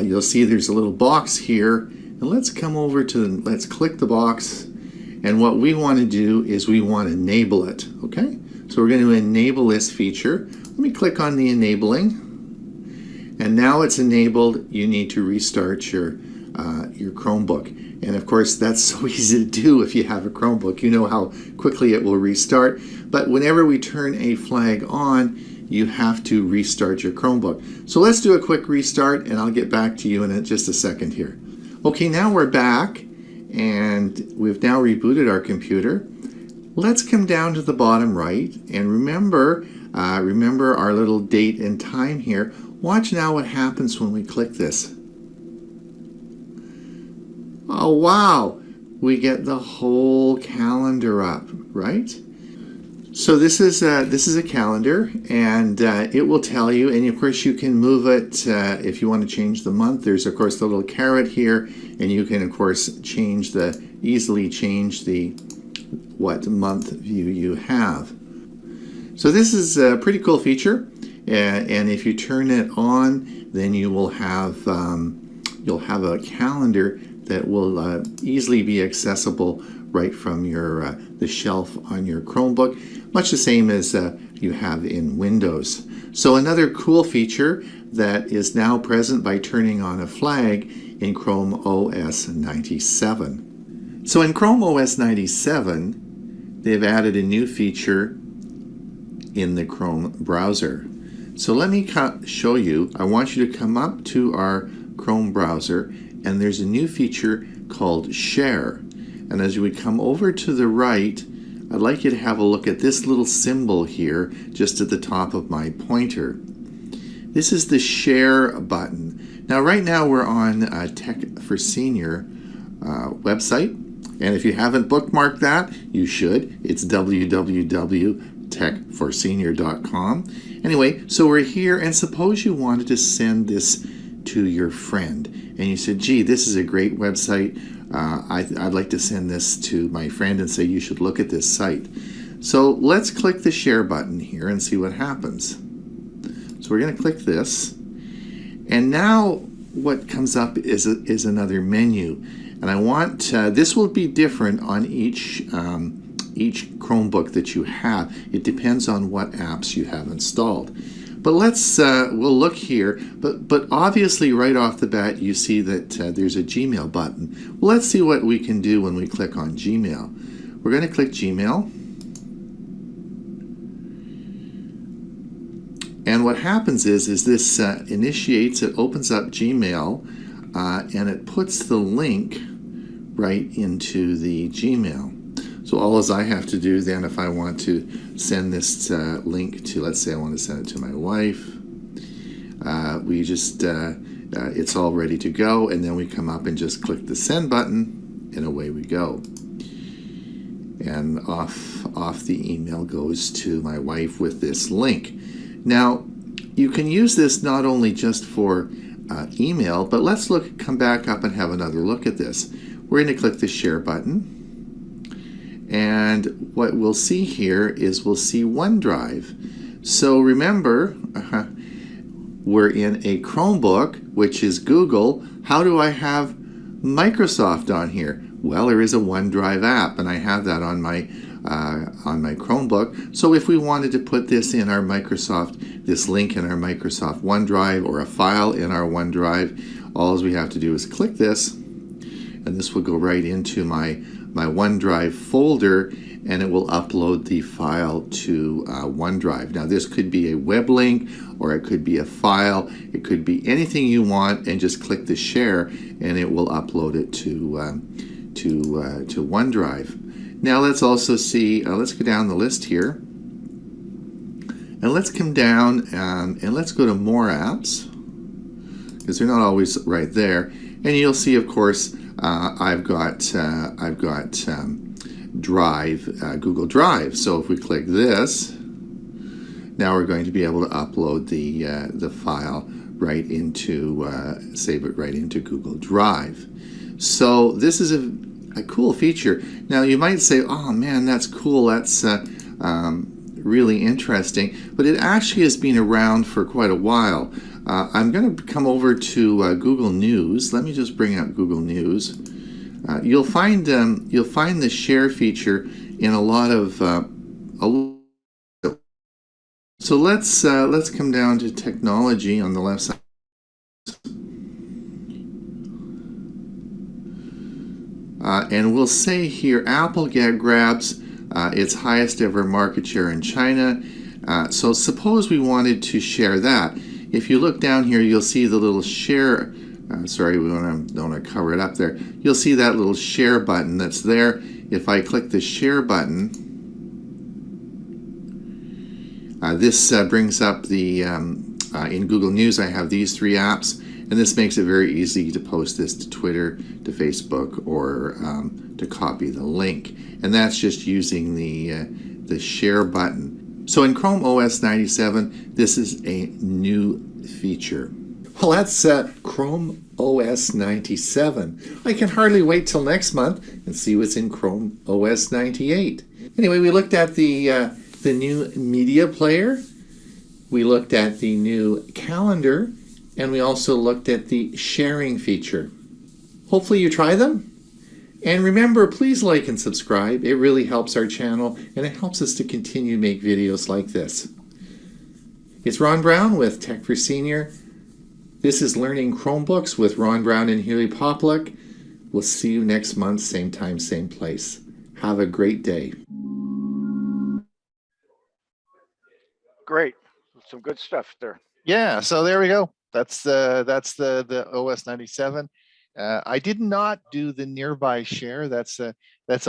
you'll see there's a little box here. And let's come over to, let's click the box. And what we want to do is we want to enable it, okay? So we're going to enable this feature. Let me click on the enabling. And now it's enabled. You need to restart your Chromebook. And of course, that's so easy to do if you have a Chromebook. You know how quickly it will restart. But whenever we turn a flag on, you have to restart your Chromebook. So let's do a quick restart, and I'll get back to you in just a second here. Okay, now we're back, and we've now rebooted our computer. Let's come down to the bottom right, and remember our little date and time here. Watch now what happens when we click this. Oh wow, we get the whole calendar up, right? So this is a calendar, and it will tell you, and of course you can move it if you want to change the month. There's of course the little caret here, and you can of course easily change the what month view you have. So this is a pretty cool feature, and if you turn it on, then you will have you'll have a calendar that will easily be accessible right from the shelf on your Chromebook, much the same as you have in Windows. So another cool feature that is now present by turning on a flag in Chrome OS 97. So in Chrome OS 97, they've added a new feature in the Chrome browser. So let me show you. I want you to come up to our Chrome browser, and there's a new feature called Share. And as we come over to the right, I'd like you to have a look at this little symbol here just at the top of my pointer. This is the share button. Now right now we're on Tech for Senior website, and if you haven't bookmarked that, you should. It's www.techforsenior.com. Anyway, so we're here, and suppose you wanted to send this to your friend, and you said, gee, this is a great website. I'd like to send this to my friend and say you should look at this site. So let's click the share button here and see what happens. So we're going to click this, and now what comes up is another menu, and I want this will be different on each Chromebook that you have. It depends on what apps you have installed. But let's we'll look here. But obviously, right off the bat, you see that there's a Gmail button. Well, let's see what we can do when we click on Gmail. We're going to click Gmail. And what happens is this initiates, it opens up Gmail, and it puts the link right into the Gmail. So all as I have to do then, if I want to send this link to, let's say I want to send it to my wife, we just, it's all ready to go, and then we come up and just click the send button, and away we go. And off the email goes to my wife with this link. Now, you can use this not only just for email, but let's come back up and have another look at this. We're going to click the share button. And what we'll see here is we'll see OneDrive. So remember, we're in a Chromebook, which is Google. How do I have Microsoft on here? Well, there is a OneDrive app, and I have that on my Chromebook. So if we wanted to put this in our Microsoft, this link in our Microsoft OneDrive, or a file in our OneDrive, all we have to do is click this, and this will go right into my OneDrive folder, and it will upload the file to OneDrive. Now this could be a web link, or it could be a file, it could be anything you want, and just click the share and it will upload it to OneDrive. Now let's also see, let's go down the list here, and let's come down and let's go to more apps, because they're not always right there. And you'll see, of course, I've got Drive, Google Drive. So if we click this, now we're going to be able to upload the file right into, save it right into Google Drive. So this is a cool feature. Now you might say, oh man, that's cool, that's really interesting, but it actually has been around for quite a while. I'm going to come over to Google News. Let me just bring up Google News. You'll find the share feature in a lot of so let's come down to technology on the left side. And we'll say here Apple grabs its highest ever market share in China. So suppose we wanted to share that. If you look down here, you'll see the little share. Sorry, we don't want to cover it up there. You'll see that little share button that's there. If I click the share button, this brings up the, in Google News I have these three apps, and this makes it very easy to post this to Twitter, to Facebook, or to copy the link. And that's just using the share button. So in Chrome OS 97, this is a new feature. Well, that's Chrome OS 97. I can hardly wait till next month and see what's in Chrome OS 98. Anyway, we looked at the new media player, we looked at the new calendar, and we also looked at the sharing feature. Hopefully you try them. And remember, please like and subscribe. It really helps our channel, and it helps us to continue to make videos like this. It's Ron Brown with Tech for Senior. This is Learning Chromebooks with Ron Brown and Hewie Poplock. We'll see you next month, same time, same place. Have a great day. Great. Some good stuff there. Yeah, so there we go. That's the OS 97. I did not do the nearby share. That's a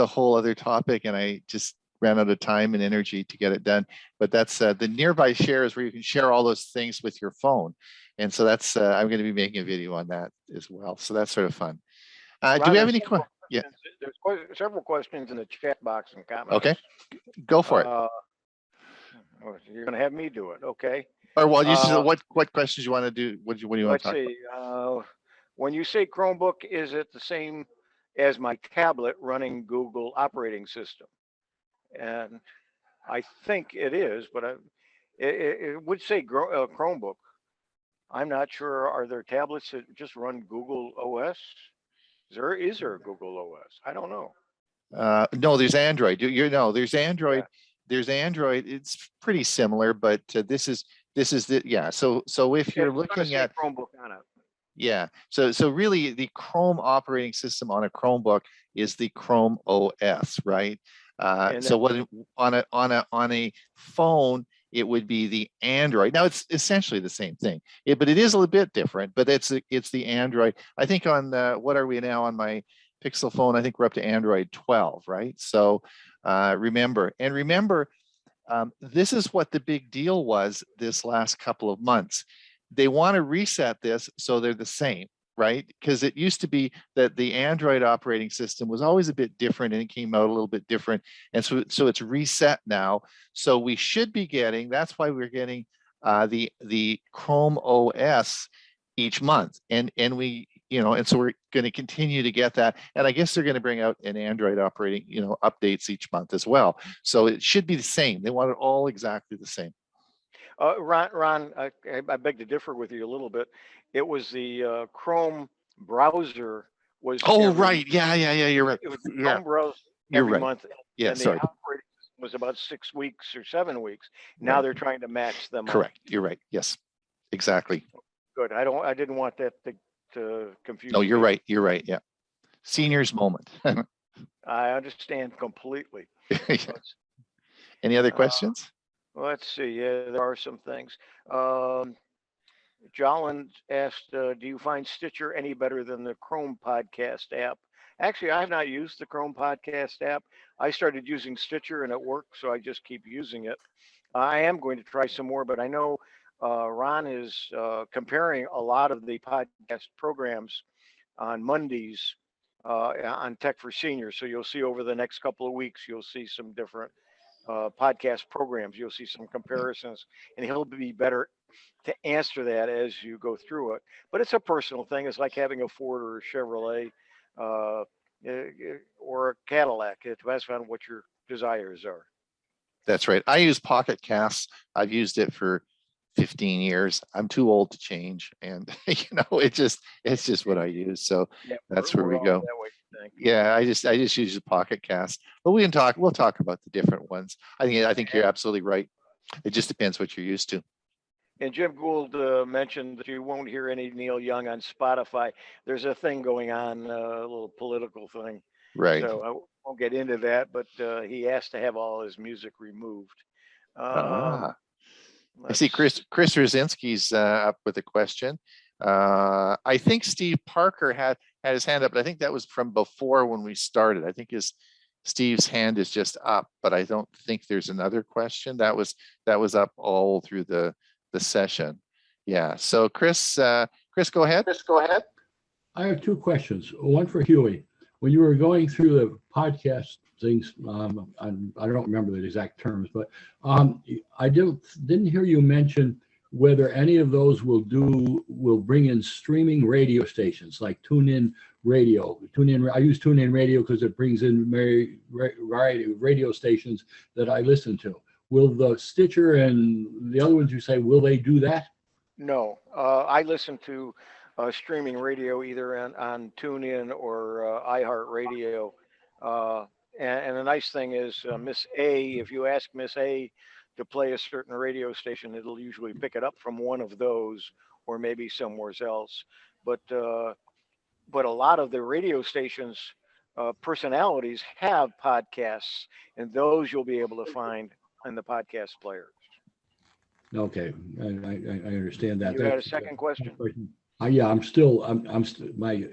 whole other topic, and I just ran out of time and energy to get it done. But that's the nearby share is where you can share all those things with your phone. And so that's, I'm going to be making a video on that as well. So that's sort of fun. Do Ron, we have there's any several questions? Yeah. questions- There's several questions in the chat box and comments. Okay, go for it. Oh, you're gonna have me do it, okay? Or well, you uh, what questions you want to do? What do you want Let's to talk about? see. When you say Chromebook, is it the same as my tablet running Google operating system? And I think it is, but it would say Chromebook. I'm not sure. Are there tablets that just run Google OS? Is there a Google OS? I don't know. No, there's Android. There's Android. Yeah. There's Android. It's pretty similar, but this is the yeah. So if you're It's gonna looking say at Chromebook on it. yeah, so really the Chrome operating system on a Chromebook is the Chrome OS, right? And So then- what on a phone it would be the Android. Now it's essentially the same thing, but it is a little bit different. But it's the Android. I think on what are we now on my Pixel phone? I think we're up to Android 12, right? So remember, this is what the big deal was this last couple of months. They want to reset this so they're the same, right? Because it used to be that the Android operating system was always a bit different and it came out a little bit different. And so it's reset now. So we should be getting, that's why we're getting the Chrome OS each month. And we, and so we're going to continue to get that. And I guess they're going to bring out an Android operating, updates each month as well. So it should be the same. They want it all exactly the same. Ron, I beg to differ with you a little bit. It was the Chrome browser was. Oh, right. Yeah. You're right. It was the Yeah, Chrome browser you're every right. month. Yeah, And sorry. the operating system was about 6 weeks or 7 weeks. Now Right. they're trying to match them up. Correct. You're right. Yes, exactly. Good. I didn't want that to confuse. No, you're me. right. You're right. Yeah. Seniors moment. I understand completely. Any other questions? Let's see. Yeah, there are some things. Jolin asked, do you find Stitcher any better than the Chrome podcast app? Actually, I have not used the Chrome podcast app. I started using Stitcher and it worked, so I just keep using it. I am going to try some more, but I know Ron is comparing a lot of the podcast programs on Mondays on Tech for Seniors. So you'll see over the next couple of weeks, you'll see some different podcast programs. You'll see some comparisons, and he'll be better to answer that as you go through it. But it's a personal thing. It's like having a Ford or a Chevrolet or a Cadillac. It depends on what your desires are. That's right. I use Pocket Casts. I've used it for 15 years. I'm too old to change, and it's just what I use. So Yeah, that's where we all go. that way, I think. Yeah, I just use the Pocket Cast, but we'll talk about the different ones. I think you're absolutely right. It just depends what you're used to. And Jim Gould mentioned that you won't hear any Neil Young on Spotify. There's a thing going on, a little political thing. Right. So I won't get into that, but he asked to have all his music removed. I see Chris Rosinski's up with a question. I think Steve Parker had his hand up, but I think that was from before when we started. I think Steve's hand is just up, but I don't think there's another question. That was up all through the session. Yeah. So Chris, go ahead. I have two questions. One for Hewie. When you were going through the podcast things, I don't remember the exact terms, but I didn't hear you mention whether any of those will bring in streaming radio stations like TuneIn Radio. I use TuneIn Radio because it brings in variety of radio stations that I listen to. Will the Stitcher and the other ones you say, will they do that? No, I listen to streaming radio either on TuneIn or iHeartRadio. And the nice thing is Miss A, if you ask Miss A to play a certain radio station, it'll usually pick it up from one of those or maybe somewhere else. But a lot of the radio stations personalities have podcasts, and those you'll be able to find in the podcast player. Okay, I understand that. You had a second question? Yeah, my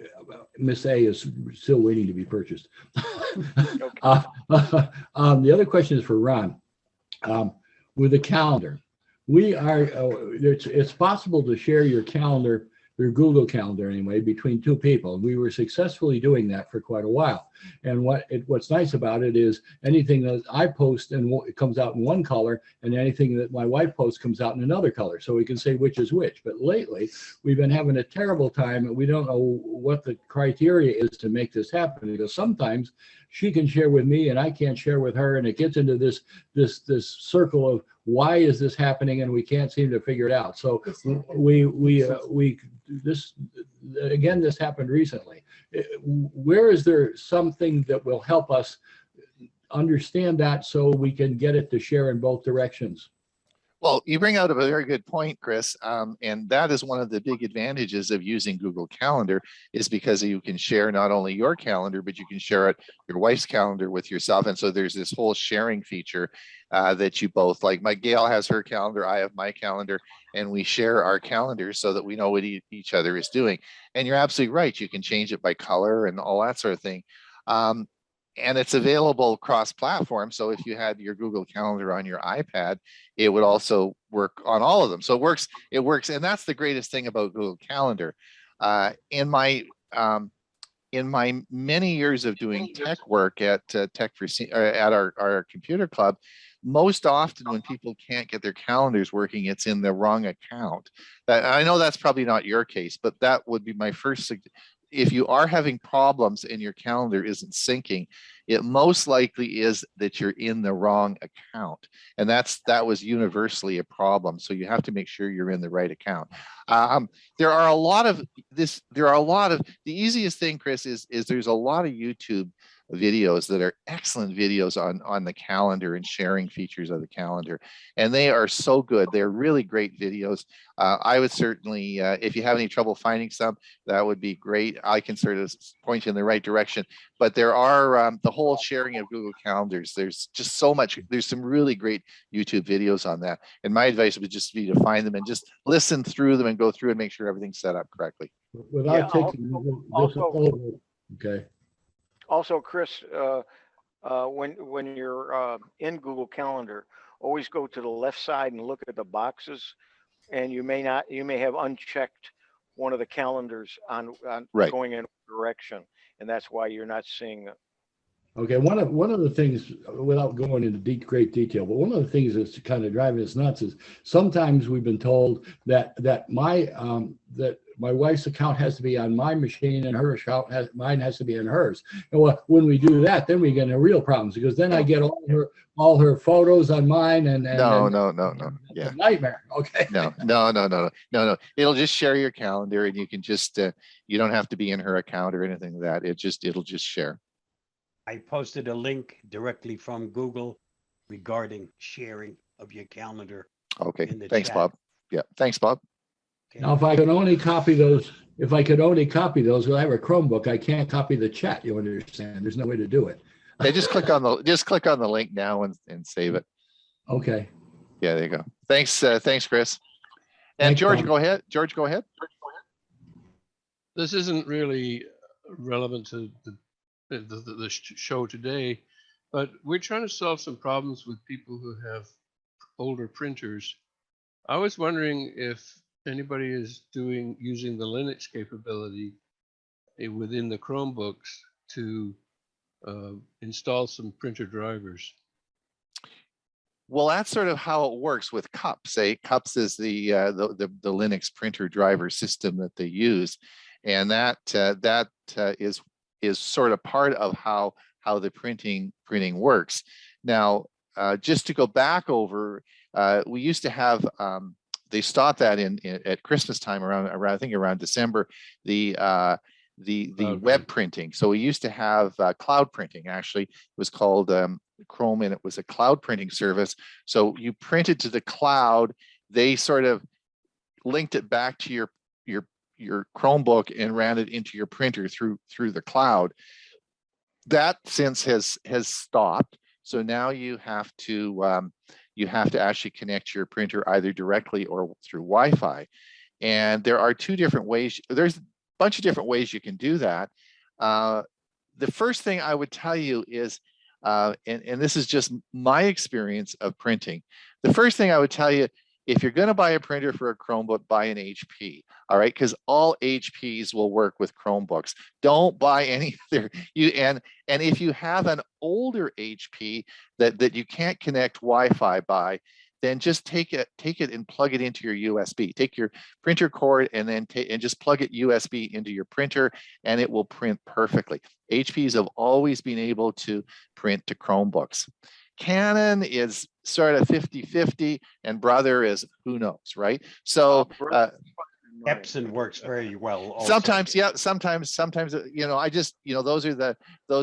Miss A is still waiting to be purchased. Okay. The other question is for Ron. With the calendar, we are, it's possible to share your calendar, your Google Calendar anyway, between two people. We were successfully doing that for quite a while. And what's nice about it is anything that I post and it comes out in one color, and anything that my wife posts comes out in another color. So we can say which is which. But lately, we've been having a terrible time, and we don't know what the criteria is to make this happen. Because sometimes she can share with me and I can't share with her, and it gets into this circle of why is this happening, and we can't seem to figure it out. So this happened recently. Where is there something that will help us understand that so we can get it to share in both directions? Well, you bring out a very good point, Chris. And that is one of the big advantages of using Google Calendar, is because you can share not only your calendar, but you can share your wife's calendar with yourself. And so there's this whole sharing feature that you both like. My Gail has her calendar, I have my calendar, and we share our calendars so that we know what each other is doing. And you're absolutely right. You can change it by color and all that sort of thing. And it's available cross-platform. So if you had your Google Calendar on your iPad, it would also work on all of them. So it works, and that's the greatest thing about Google Calendar. In my many years of doing tech work at at our computer club, most often when people can't get their calendars working, it's in the wrong account. I know that's probably not your case, but that would be my first suggestion. If you are having problems and your calendar isn't syncing, it most likely is that you're in the wrong account. And that was universally a problem. So you have to make sure you're in the right account. The easiest thing, Chris, is there's a lot of YouTube videos that are excellent videos on the calendar and sharing features of the calendar. And they are so good. They're really great videos. I would certainly, if you have any trouble finding some, that would be great. I can sort of point you in the right direction. But there are the whole sharing of Google Calendars. There's just so much. There's some really great YouTube videos on that. And my advice would just be to find them and just listen through them and go through and make sure everything's set up correctly. Without taking this over. Okay. Also, Chris, when you're in Google Calendar, always go to the left side and look at the boxes, and you may have unchecked one of the calendars on Right. going in a direction, and that's why you're not seeing it. Okay, one of the things, without going into great detail, but one of the things that's kind of driving us nuts is sometimes we've been told that my wife's account has to be on my machine and her account mine has to be on hers. And when we do that, then we get into real problems, because then I get all her photos on mine and No. Yeah. Nightmare. Okay. No. It'll just share your calendar, and you can just you don't have to be in her account or anything like that. It'll just share. I posted a link directly from Google regarding sharing of your calendar. Okay. In the Thanks, chat. Bob. Yeah. Thanks, Bob. Okay. Now, if I could only copy those, because I have a Chromebook, I can't copy the chat. You understand? There's no way to do it. Yeah, just click on the link now and save it. Okay. Yeah, there you go. Thanks, Chris. And Thanks, George, Bob. go ahead. George, go ahead. This isn't really relevant to the show today, but we're trying to solve some problems with people who have older printers. I was wondering if anybody is using the Linux capability within the Chromebooks to install some printer drivers. Well, that's sort of how it works with Cups. Cups is the Linux printer driver system that they use, and that is sort of part of how the printing works. Now, just to go back over, we used to have they stopped that at Christmas time around I think around December, the web printing. So we used to have cloud printing. Actually, it was called Chrome, and it was a cloud printing service. So you printed to the cloud. They sort of linked it back to your Chromebook and ran it into your printer through the cloud. That since has stopped. So now you have to actually connect your printer either directly or through Wi-Fi. And there are two different ways. There's a bunch of different ways you can do that. the first thing I would tell you is, and this is just my experience of printing. The first thing I would tell you, if you're going to buy a printer for a Chromebook, buy an HP. All right, because all HPs will work with Chromebooks. Don't buy any other. And if you have an older HP that you can't connect Wi-Fi by, then just take it and plug it into your USB. Take your printer cord and then just plug it USB into your printer, and it will print perfectly. HPs have always been able to print to Chromebooks. Canon is sort of 50-50, and Brother is who knows, right? So Epson works very well. Also. sometimes, yeah, sometimes, I just, those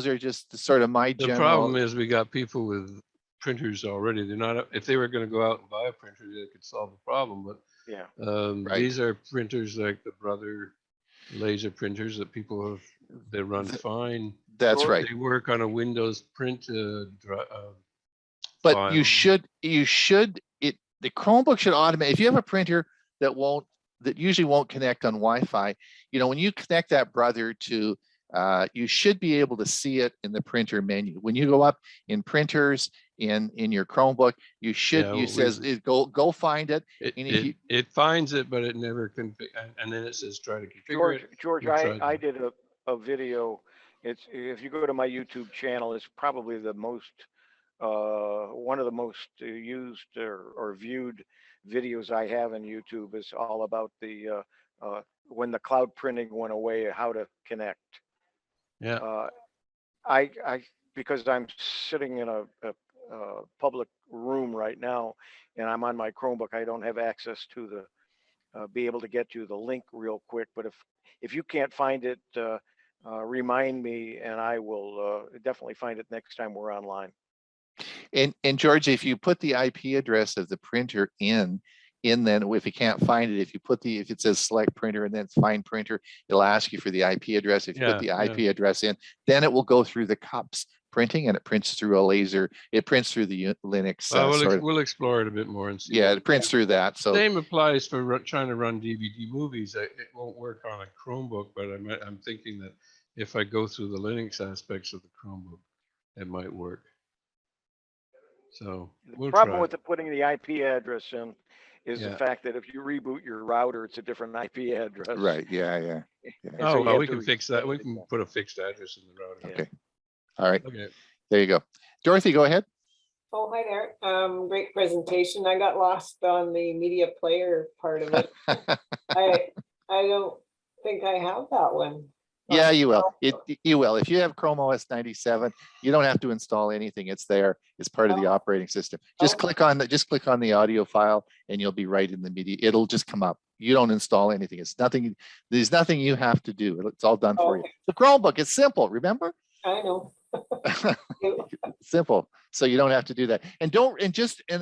are just sort of my The general. problem is we got people with printers already. They're not, if they were going to go out and buy a printer, they could solve the problem. But Yeah. Right. These are printers like the Brother laser printers that people have. They run fine. That's right. They work on a Windows print. But file. the Chromebook should automate. If you have a printer that usually won't connect on Wi-Fi, when you connect that Brother to, you should be able to see it in the printer menu. When you go up in printers in your Chromebook, you should, go find it. It finds it, but it never can. And then it says try to configure it. George, I did a video. If you go to my YouTube channel, it's probably the most one of the most used or viewed videos I have in YouTube is all about the when the cloud printing went away, how to connect. Yeah. I because I'm sitting in a public room right now, and I'm on my Chromebook, I don't have access to the be able to get you the link real quick. But if you can't find it, remind me, and I will definitely find it next time we're online. And George, if you put the IP address of the printer in then if you can't find it, if it says select printer and then find printer, it'll ask you for the IP address. If you put the IP address in, then it will go through the cups printing, and it prints through a laser. It prints through the Linux. We'll explore it a bit more and see. Yeah, it prints through that. So same applies for trying to run DVD movies. It won't work on a Chromebook, but I'm thinking that if I go through the Linux aspects of the Chromebook, it might work. So the problem with putting the IP address in is the fact that if you reboot your router, it's a different IP address. Right. Yeah. Oh, well, we can fix that. We can put a fixed address in the router. Okay. All right. Okay. There you go. Dorothy, go ahead. Oh, hi there. Great presentation. I got lost on the media player part of it. I don't think I have that one. Yeah, you will. You will. If you have Chrome OS 97, you don't have to install anything. It's there. It's part of the operating system. Just click on the audio file, and you'll be right in the media. It'll just come up. You don't install anything. It's nothing. There's nothing you have to do. It's all done for you. The Chromebook, it's simple. Remember? I know. Simple. So you don't have to do that. And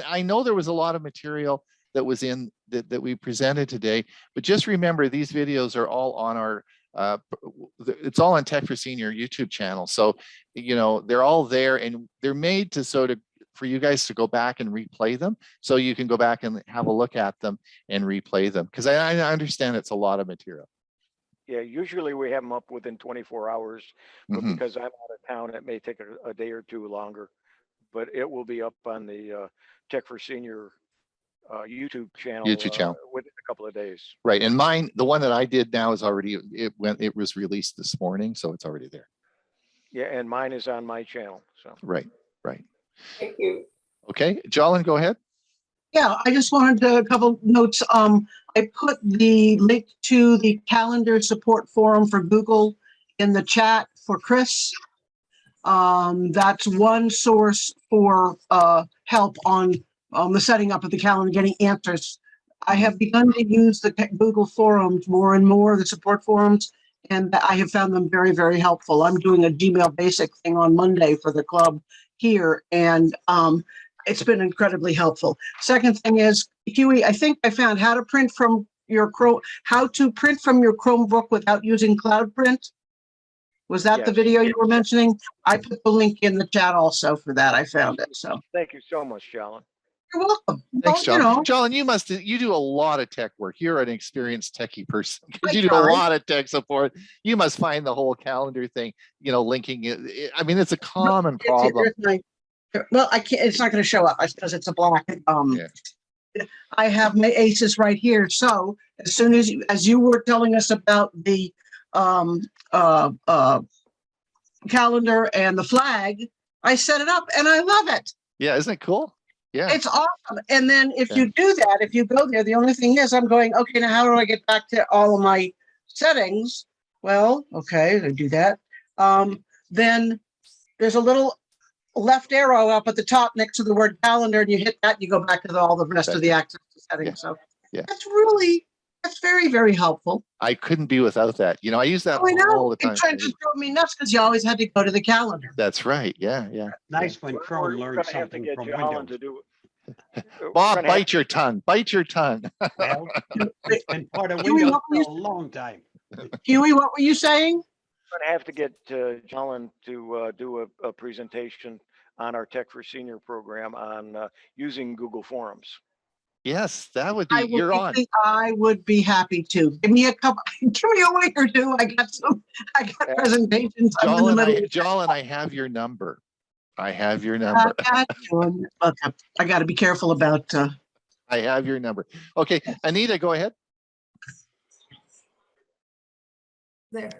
I know there was a lot of material that was in that we presented today, but just remember these videos are all on our it's all on Tech for Senior YouTube channel. So, they're all there, and they're made to for you guys to go back and replay them. So you can go back and have a look at them and replay them. Because I understand it's a lot of material. Yeah, usually we have them up within 24 hours, but because I'm out of town, it may take a day or two longer. But it will be up on the Tech for Senior YouTube channel within a couple of days. Right, and mine, the one that I did now is already it was released this morning, so it's already there. Yeah, and mine is on my channel. So right. Thank you. Okay, Jolyn, go ahead. Yeah, I just wanted a couple notes. I put the link to the calendar support forum for Google in the chat for Chris. That's one source for help on the setting up of the calendar, getting answers. I have begun to use the Google forums more and more, the support forums, and I have found them very, very helpful. I'm doing a Gmail basic thing on Monday for the club here, and it's been incredibly helpful. Second thing is, Hewie, I think I found how to print from your Chromebook without using Cloud Print. Was that the video you were mentioning? I put the link in the chat also for that. I found it. So thank you so much, Jolyn. You're welcome. Thanks, Well, John. John, you do a lot of tech work. You're an experienced techie person because you do a try. lot of tech support. You must find the whole calendar thing, linking it. I mean, it's a common problem. Well, I can't, it's not going to show up. I suppose it's a black. Yeah. I have my aces right here. So as soon as you were telling us about the calendar and the flag, I set it up and I love it. Yeah, isn't it cool? Yeah. It's awesome. And then if you do that, if you go there, the only thing is I'm going, okay, now how do I get back to all of my settings? Well, okay, I do that. Then there's a little left arrow up at the top next to the word calendar, and you hit that, you go back to all the rest of the access settings. So that's very, very helpful. I couldn't be without that. I use that all the time. It just drove me nuts because you always had to go to the calendar. That's right. Yeah. Nice when Chrome learns something from Windows. Bob, bite your tongue. Bite your tongue. Well, it's been part of Windows for a long time. Huey, what were you saying? I'm gonna have to get John to do a presentation on our Tech for Senior program on using Google Forums. Yes, that would be. You're on. I would be happy to. Give me a week or two. I got presentations. Joel and I have your number. I have your number. Okay. I got to be careful about. I have your number. Okay, Anita, go ahead. There.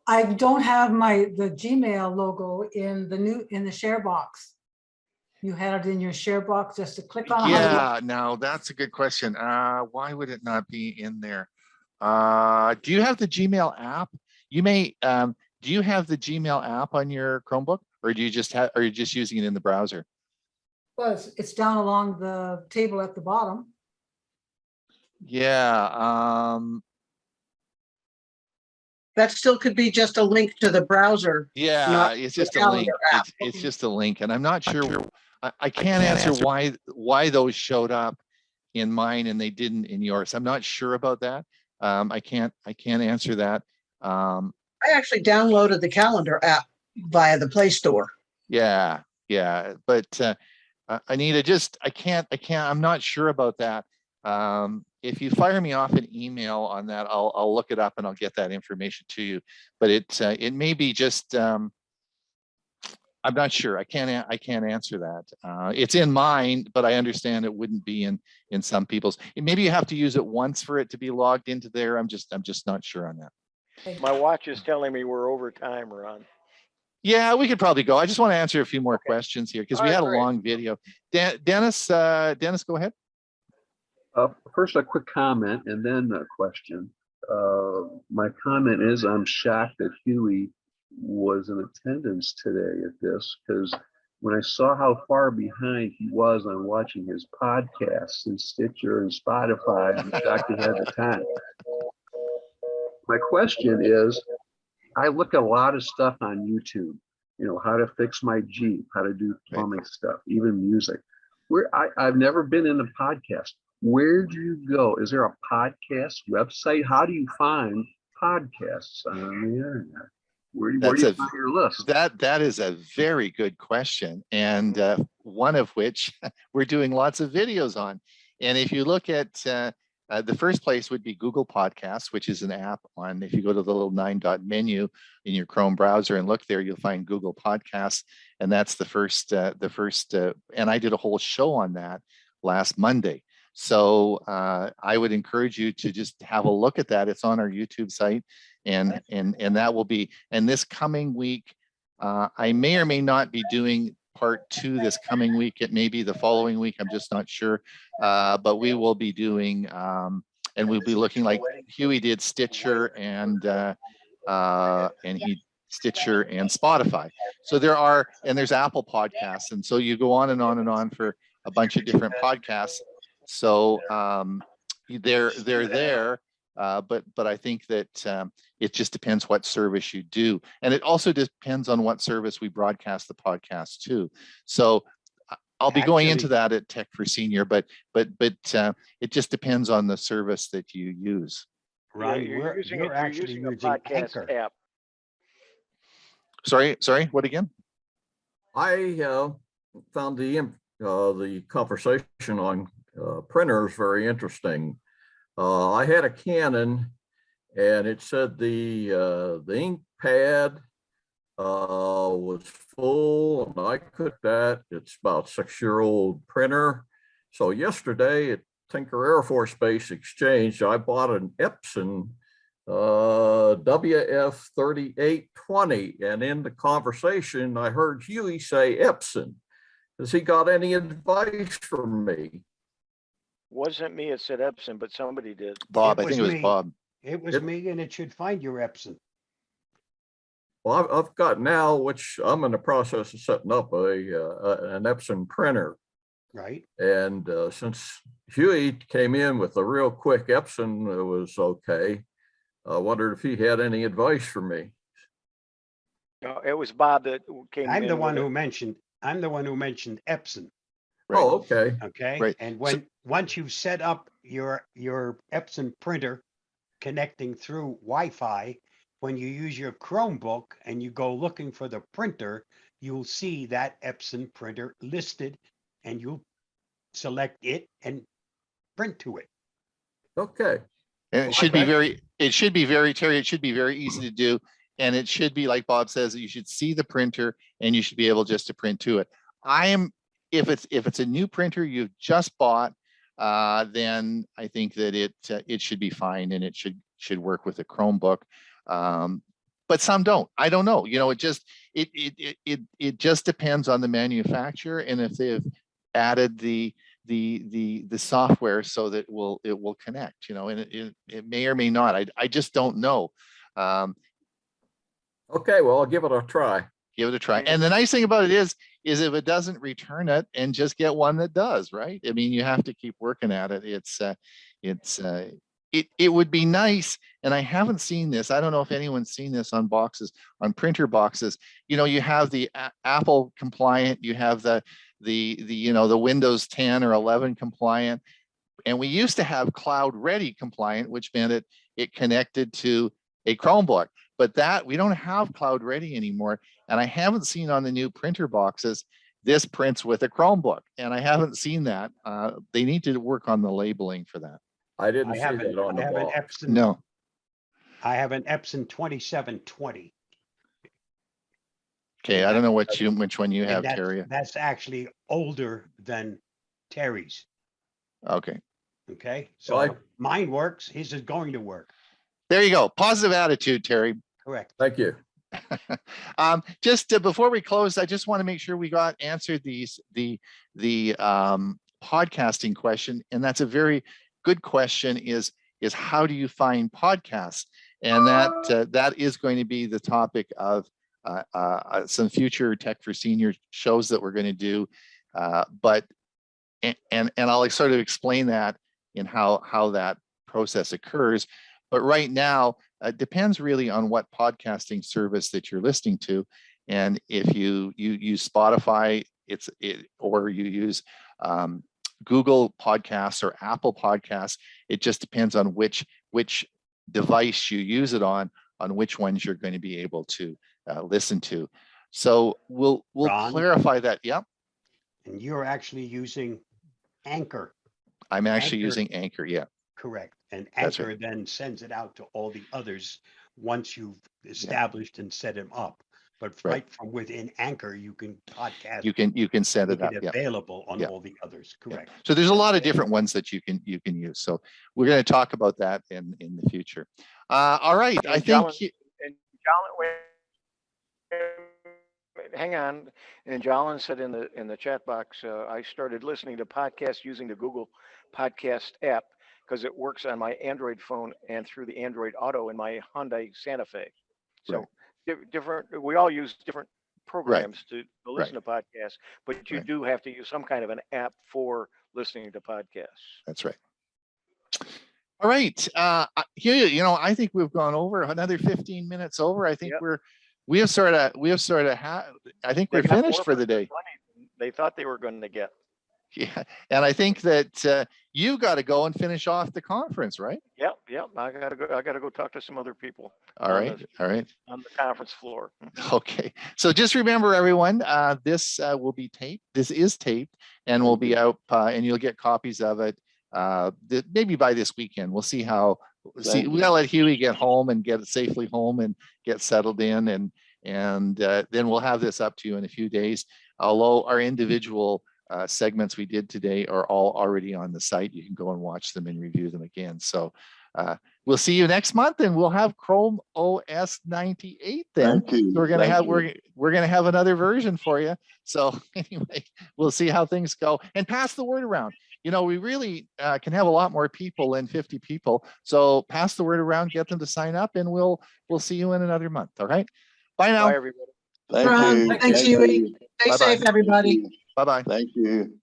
I don't have the Gmail logo in the share box. You had it in your share box just to click on. Yeah, now that's a good question. Why would it not be in there? Do you have the Gmail app? You may. Do you have the Gmail app on your Chromebook, or do you just have? Are you just using it in the browser? Well, it's down along the table at the bottom. Yeah. That still could be just a link to the browser. Yeah, it's just a link. It's just a link, and I'm not sure. I can't answer why those showed up in mine and they didn't in yours. I'm not sure about that. I can't answer that. I actually downloaded the calendar app via the Play Store. Yeah, but Anita, I'm not sure about that. If you fire me off an email on that, I'll look it up and I'll get that information to you. But it may be just. I'm not sure. I can't answer that. It's in mine, but I understand it wouldn't be in some people's. Maybe you have to use it once for it to be logged into there. I'm just not sure on that. My watch is telling me we're over time, Ron. Yeah, we could probably go. I just want to answer a few more questions here because we had a long video. Dennis, go ahead. First, a quick comment and then a question. My comment is I'm shocked that Hewie was in attendance today at this, because when I saw how far behind he was on watching his podcasts and Stitcher and Spotify, I'm shocked he had the time. My question is, I look at a lot of stuff on YouTube, how to fix my Jeep, how to do plumbing stuff, even music. I've never been in a podcast. Where do you go? Is there a podcast website? How do you find podcasts on the internet? Where do you find your list? That is a very good question, and one of which we're doing lots of videos on. And if you look at the first place would be Google Podcasts, which is an app on. If you go to the little 9-dot menu in your Chrome browser and look there, you'll find Google Podcasts, and that's the first. And I did a whole show on that last Monday. So I would encourage you to just have a look at that. It's on our YouTube site, and that will be. And this coming week, I may or may not be doing part 2 this coming week. It may be the following week. I'm just not sure. But we will be doing, and we'll be looking like Hewie did Stitcher and Stitcher and Spotify. So there's Apple Podcasts, and so you go on and on and on for a bunch of different podcasts. So they're there, but I think that it just depends what service you do, and it also depends on what service we broadcast the podcast to. So I'll be going into that at Tech for Senior, but it just depends on the service that you use. Right, you're actually using a podcast Anchor app. Sorry, what again? I found the the conversation on printers very interesting. I had a Canon, and it said the ink pad was full, and I cooked that. It's about 6-year-old printer. So yesterday at Tinker Air Force Base Exchange, I bought an Epson WF3820, and in the conversation, I heard Hewie say Epson. Has he got any advice for me? Wasn't me, it said Epson, but somebody did. Bob, It I think it was me. Bob. It was me, and it should find your Epson. Well, I've got now, which I'm in the process of setting up an Epson printer. Right. And since Huey came in with a real quick Epson, it was okay. I wondered if he had any advice for me. No, it was Bob that came in. I'm the one with who it. mentioned Epson. Right. Oh, okay. Okay. Right. And So- once you've set up your Epson printer connecting through Wi-Fi, when you use your Chromebook and you go looking for the printer, you'll see that Epson printer listed, and you'll select it and print to it. Okay. And it Well, should be okay. very, Terry, it should be very easy to do. And it should be like Bob says, that you should see the printer and you should be able just to print to it. If it's a new printer you've just bought, then I think that it should be fine, and it should work with a Chromebook. But some don't. I don't know. It just depends on the manufacturer, and if they've added the software so that it will connect. And it may or may not. I just don't know. Okay, well, I'll give it a try. Give it a try. And the nice thing about it is if it doesn't, return it and just get one that does, right? I mean, you have to keep working at it. It would be nice, and I haven't seen this. I don't know if anyone's seen this on printer boxes. You have the Apple compliant, you have the Windows 10 or 11 compliant, and we used to have cloud ready compliant, which meant it connected to a Chromebook. But that we don't have cloud ready anymore. And I haven't seen on the new printer boxes, this prints with a Chromebook. And I haven't seen that. They need to work on the labeling for that. I didn't see that on the box. No. I have an Epson 2720. Okay, I don't know which one you have, Terry. That's actually older than Terry's. Okay. Okay, so mine works. His is going to work. There you go. Positive attitude, Terry. Correct. Thank you. Just before we close, I just want to make sure we got answered the podcasting question, and that's a very good question. Is how do you find podcasts? And that is going to be the topic of some future Tech for Senior shows that we're going to do. But I'll sort of explain that in how that process occurs. But right now, it depends really on what podcasting service that you're listening to. And if you use Spotify, or you use Google Podcasts or Apple Podcasts, it just depends on which device you use it on which ones you're going to be able to listen to. So we'll Ron, clarify that. Yeah. And you're actually using Anchor. I'm actually using Anchor. Yeah. Correct. And That's Anchor then sends it out to all the others once you've established and set them up. But right from within Anchor, you can podcast. You can set it up. Make it available on all the others. Correct. So there's a lot of different ones that you can use. So we're going to talk about that in the future. All right. And I John, think. hang on. And Jolin said in the chat box, I started listening to podcasts using the Google Podcast app because it works on my Android phone and through the Android Auto in my Hyundai Santa Fe. So different. We all use different programs to listen to podcasts, but you do have to use some kind of an app for listening to podcasts. That's right. All right. Here, I think we've gone over another 15 minutes over. I think we have sort of I think we're finished for the day. They thought they were going to get. Yeah. And I think that you got to go and finish off the conference, right? Yep. Yep, I gotta go talk to some other people. All on right. the- All right. On the conference floor. Okay. So just remember, everyone, this will be taped. This is taped and will be out, and you'll get copies of it maybe by this weekend. We'll see how. See, we gotta let Hewie get home and get safely home and get settled in, and then we'll have this up to you in a few days. Although our individual segments we did today are all already on the site, you can go and watch them and review them again. So we'll see you next month, and we'll have Chrome OS 98 then. Thank you. So we're gonna Thank have you. we're gonna have another version for you. So anyway, we'll see how things go and pass the word around. You know, we really can have a lot more people than 50 people. So pass the word around, get them to sign up, and we'll see you in another month. All right. Bye now. Bye, everybody. Thank Ron, you. thanks, Thank Huey. you. Stay Bye-bye. safe, everybody. Bye bye. Thank you.